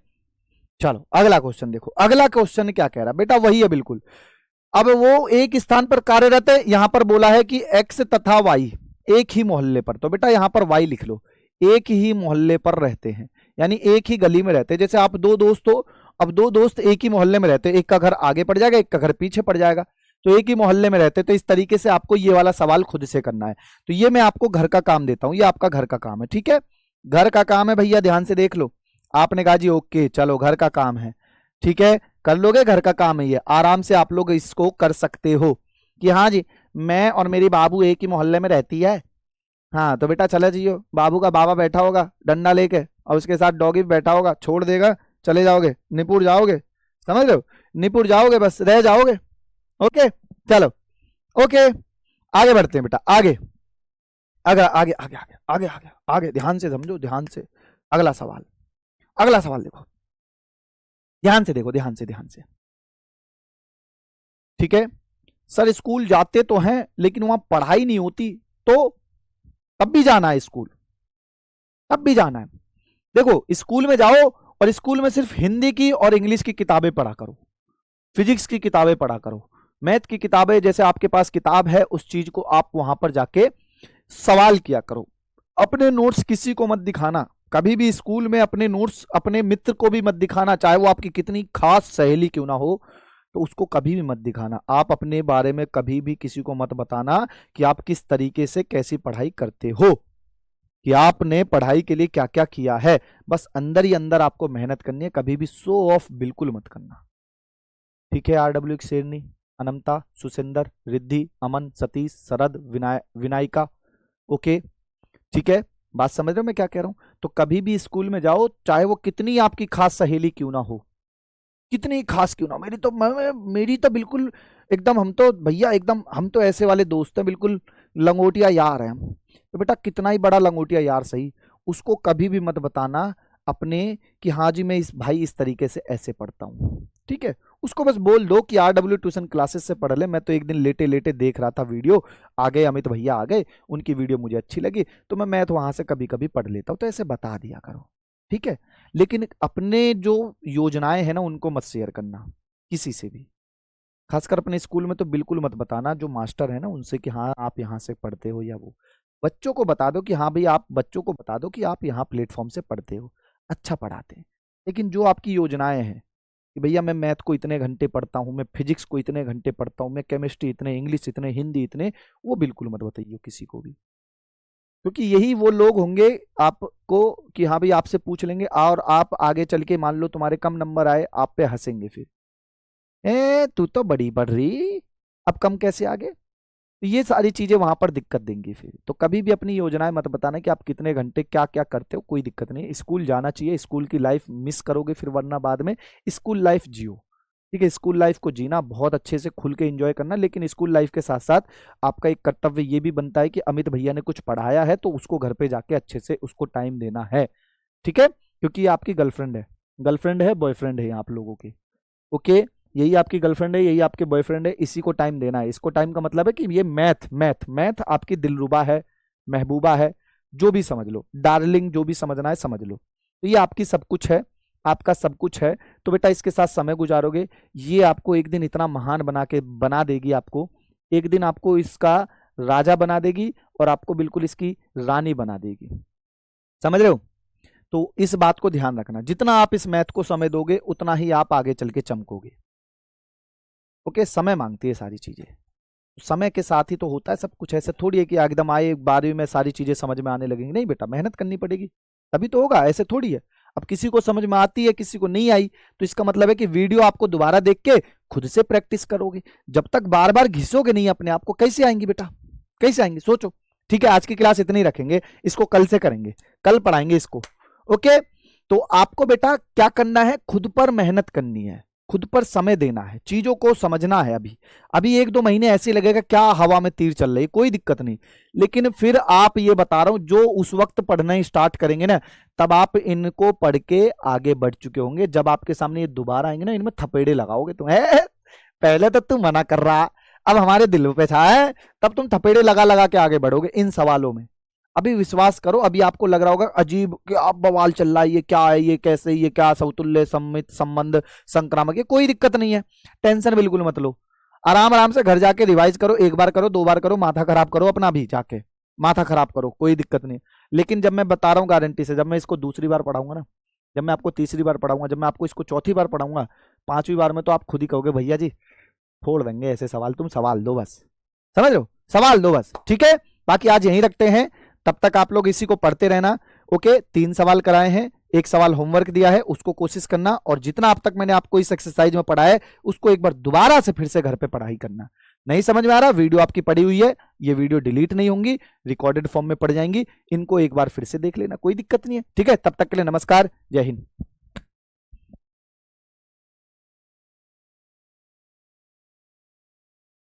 चलो अगला क्वेश्चन देखो, अगला क्वेश्चन क्या कह रहा बेटा, वही है बिल्कुल। अब वो एक स्थान पर कार्यरत है, यहां पर बोला है कि एक्स तथा वाई एक ही मोहल्ले पर, तो बेटा यहां पर वाई लिख लो, एक ही मोहल्ले पर रहते हैं, यानी एक ही गली में रहते हैं। जैसे आप दो दोस्त हो, अब दो दोस्त एक ही मोहल्ले में रहते हैं, एक का घर आगे पड़ जाएगा, एक का घर पीछे पड़ जाएगा, तो एक ही मोहल्ले में रहते हैं। तो इस तरीके से आपको ये वाला सवाल खुद से करना है। तो ये मैं आपको घर का काम देता हूं, ये आपका घर का काम है, ठीक है, घर का काम है भैया, ध्यान से देख लो। आपने कहा जी ओके चलो घर का काम है, ठीक है, कर लोगे, घर का काम है ये, आराम से आप लोग इसको कर सकते हो कि हाँ जी मैं और मेरी बाबू एक ही मोहल्ले में रहती है। हाँ तो बेटा चले जाइयो, बाबू का बाबा बैठा होगा डंडा लेके और उसके साथ डॉगी भी बैठा होगा, छोड़ देगा, चले जाओगे, निपुर जाओगे, समझ रहे हो, निपुर जाओगे, बस रह जाओगे, ओके। चलो ओके आगे बढ़ते हैं बेटा, आगे आगे आगे आगे आगे आगे आगे आगे, ध्यान से समझो, ध्यान से। अगला सवाल, अगला सवाल देखो, ध्यान से देखो, ध्यान से, ध्यान से। ठीक है सर, स्कूल जाते तो हैं लेकिन वहां पढ़ाई नहीं होती, तो तब भी जाना है स्कूल, तब भी जाना है। देखो स्कूल में जाओ और स्कूल में सिर्फ हिंदी की और इंग्लिश की किताबें पढ़ा करो, फिजिक्स की किताबें पढ़ा करो, मैथ की किताबें, जैसे आपके पास किताब है उस चीज को आप वहां पर जाके सवाल किया करो। अपने नोट्स किसी को मत दिखाना कभी भी स्कूल में, अपने नोट्स अपने मित्र को भी मत दिखाना, चाहे वो आपकी कितनी खास सहेली क्यों ना हो, तो उसको कभी भी मत दिखाना। आप अपने बारे में कभी भी किसी को मत बताना कि आप किस तरीके से कैसी पढ़ाई करते हो, कि आपने पढ़ाई के लिए क्या क्या किया है। बस अंदर ही अंदर आपको मेहनत करनी है, कभी भी शो ऑफ बिल्कुल मत करना। ठीक है RW की शेरनी, अनंता, सुसिंदर, रिद्धि, अमन, सतीश, शरद, विनायका, ओके ठीक है, बात समझ रहे हो मैं क्या कह रहा हूं। तो कभी भी स्कूल में जाओ, चाहे वो कितनी आपकी खास सहेली क्यों ना हो, कितनी खास क्यों ना हो, मेरी तो बिल्कुल एकदम, हम तो भैया एकदम, हम तो ऐसे वाले दोस्त हैं, बिल्कुल लंगोटिया यार हैं हम। तो बेटा कितना ही बड़ा लंगोटिया यार सही, उसको कभी भी मत बताना अपने कि हाँ जी मैं इस भाई इस तरीके से ऐसे पढ़ता हूँ। ठीक है, उसको बस बोल दो कि RW ट्यूशन क्लासेस से पढ़ ले। मैं तो एक दिन लेटे लेटे देख रहा था वीडियो, आ गए अमित भैया आ गए, उनकी वीडियो मुझे अच्छी लगी तो मैं मैथ वहां से कभी कभी पढ़ लेता हूँ, तो ऐसे बता दिया करो। ठीक है, लेकिन अपने जो योजनाएं हैं ना उनको मत शेयर करना किसी से भी, खासकर अपने स्कूल में तो बिल्कुल मत बताना जो मास्टर है ना उनसे कि हाँ आप यहाँ से पढ़ते हो, या वो बच्चों को बता दो कि हाँ भाई, आप बच्चों को बता दो कि आप यहाँ प्लेटफॉर्म से पढ़ते हो, अच्छा पढ़ाते हैं। लेकिन जो आपकी योजनाएं हैं कि भैया मैं मैथ को इतने घंटे पढ़ता हूँ, मैं फिजिक्स को इतने घंटे पढ़ता हूँ, मैं केमिस्ट्री इतने, इंग्लिश इतने, हिंदी इतने, वो बिल्कुल मत बताइए किसी को भी, क्योंकि यही वो लोग होंगे आपको कि हाँ भाई आपसे पूछ लेंगे, और आप आगे चल के मान लो तुम्हारे कम नंबर आए, आप पे हंसेंगे फिर, तू तो बड़ी पढ़ रही, अब कम कैसे आ गए। तो ये सारी चीजें वहां पर दिक्कत देंगी फिर। तो कभी भी अपनी योजनाएं मत बताना कि आप कितने घंटे क्या क्या करते हो, कोई दिक्कत नहीं, स्कूल जाना चाहिए, स्कूल की लाइफ मिस करोगे फिर वरना बाद में, स्कूल लाइफ जियो। ठीक है, स्कूल लाइफ को जीना, बहुत अच्छे से खुल के एंजॉय करना, लेकिन स्कूल लाइफ के साथ साथ आपका एक कर्तव्य ये भी बनता है कि अमित भैया ने कुछ पढ़ाया है तो उसको घर पे जाके अच्छे से उसको टाइम देना है। ठीक है, क्योंकि ये आपकी गर्लफ्रेंड है, गर्लफ्रेंड है बॉयफ्रेंड है आप लोगों की, ओके, यही आपकी गर्लफ्रेंड है, यही आपके बॉयफ्रेंड है, इसी को टाइम देना है। इसको टाइम का मतलब है कि ये मैथ मैथ मैथ आपकी दिलरुबा है, महबूबा है, जो भी समझ लो, डार्लिंग, जो भी समझना है समझ लो। तो ये आपकी सब कुछ है, आपका सब कुछ है। तो बेटा इसके साथ समय गुजारोगे, ये आपको एक दिन इतना महान बना देगी, आपको एक दिन आपको इसका राजा बना देगी और आपको बिल्कुल इसकी रानी बना देगी। समझ रहे हो। तो इस बात को ध्यान रखना, जितना आप इस मैथ को समय दोगे उतना ही आप आगे चल के चमकोगे। ओके, समय मांगती है सारी चीजें, समय के साथ ही तो होता है सब कुछ, ऐसे थोड़ी है कि एकदम आए 12वीं में सारी चीजें समझ में आने लगेंगी, नहीं बेटा मेहनत करनी पड़ेगी तभी तो होगा, ऐसे थोड़ी है। अब किसी को समझ में आती है किसी को नहीं आई, तो इसका मतलब है कि वीडियो आपको दोबारा देख के खुद से प्रैक्टिस करोगे। जब तक बार बार घिसोगे नहीं अपने आप को, कैसे आएंगी बेटा, कैसे आएंगी, सोचो। ठीक है, आज की क्लास इतनी रखेंगे, इसको कल से करेंगे, कल पढ़ाएंगे इसको। ओके, तो आपको बेटा क्या करना है, खुद पर मेहनत करनी है, खुद पर समय देना है, चीजों को समझना है। अभी अभी 1-2 महीने ऐसे लगेगा क्या हवा में तीर चल रही, कोई दिक्कत नहीं, लेकिन फिर आप, ये बता रहा हूं, जो उस वक्त पढ़ना ही स्टार्ट करेंगे ना, तब आप इनको पढ़ के आगे बढ़ चुके होंगे। जब आपके सामने ये दोबारा आएंगे ना, इनमें थपेड़े लगाओगे तुम, पहले तो तुम मना कर रहा, अब हमारे दिल पे छा है, तब तुम थपेड़े लगा लगा के आगे बढ़ोगे इन सवालों में। अभी विश्वास करो, अभी आपको लग रहा होगा अजीब कि आप बवाल चल रहा है, ये क्या है, ये कैसे, ये क्या समतुल्य सम्मित संबंध संक्रामक, ये कोई दिक्कत नहीं है, टेंशन बिल्कुल मत लो। आराम आराम से घर जाके रिवाइज करो, 1 बार करो, 2 बार करो, माथा खराब करो अपना, भी जाके माथा खराब करो, कोई दिक्कत नहीं। लेकिन जब मैं बता रहा हूँ गारंटी से, जब मैं इसको दूसरी बार पढ़ाऊंगा ना, जब मैं आपको तीसरी बार पढ़ाऊंगा, जब मैं आपको इसको चौथी बार पढ़ाऊंगा, 5वीं बार में तो आप खुद ही कहोगे भैया जी फोड़ देंगे ऐसे सवाल, तुम सवाल दो बस, समझ लो, सवाल दो बस। ठीक है, बाकी आज यहीं रखते हैं, तब तक आप लोग इसी को पढ़ते रहना। ओके, 3 सवाल कराए हैं, 1 सवाल होमवर्क दिया है, उसको कोशिश करना, और जितना अब तक मैंने आपको इस एक्सरसाइज में पढ़ाया है उसको एक बार दोबारा से फिर से घर पे पढ़ाई करना। नहीं समझ में आ रहा, वीडियो आपकी पड़ी हुई है, ये वीडियो डिलीट नहीं होंगी, रिकॉर्डेड फॉर्म में पड़ जाएंगी, इनको एक बार फिर से देख लेना, कोई दिक्कत नहीं है। ठीक है, तब तक के लिए नमस्कार, जय हिंद।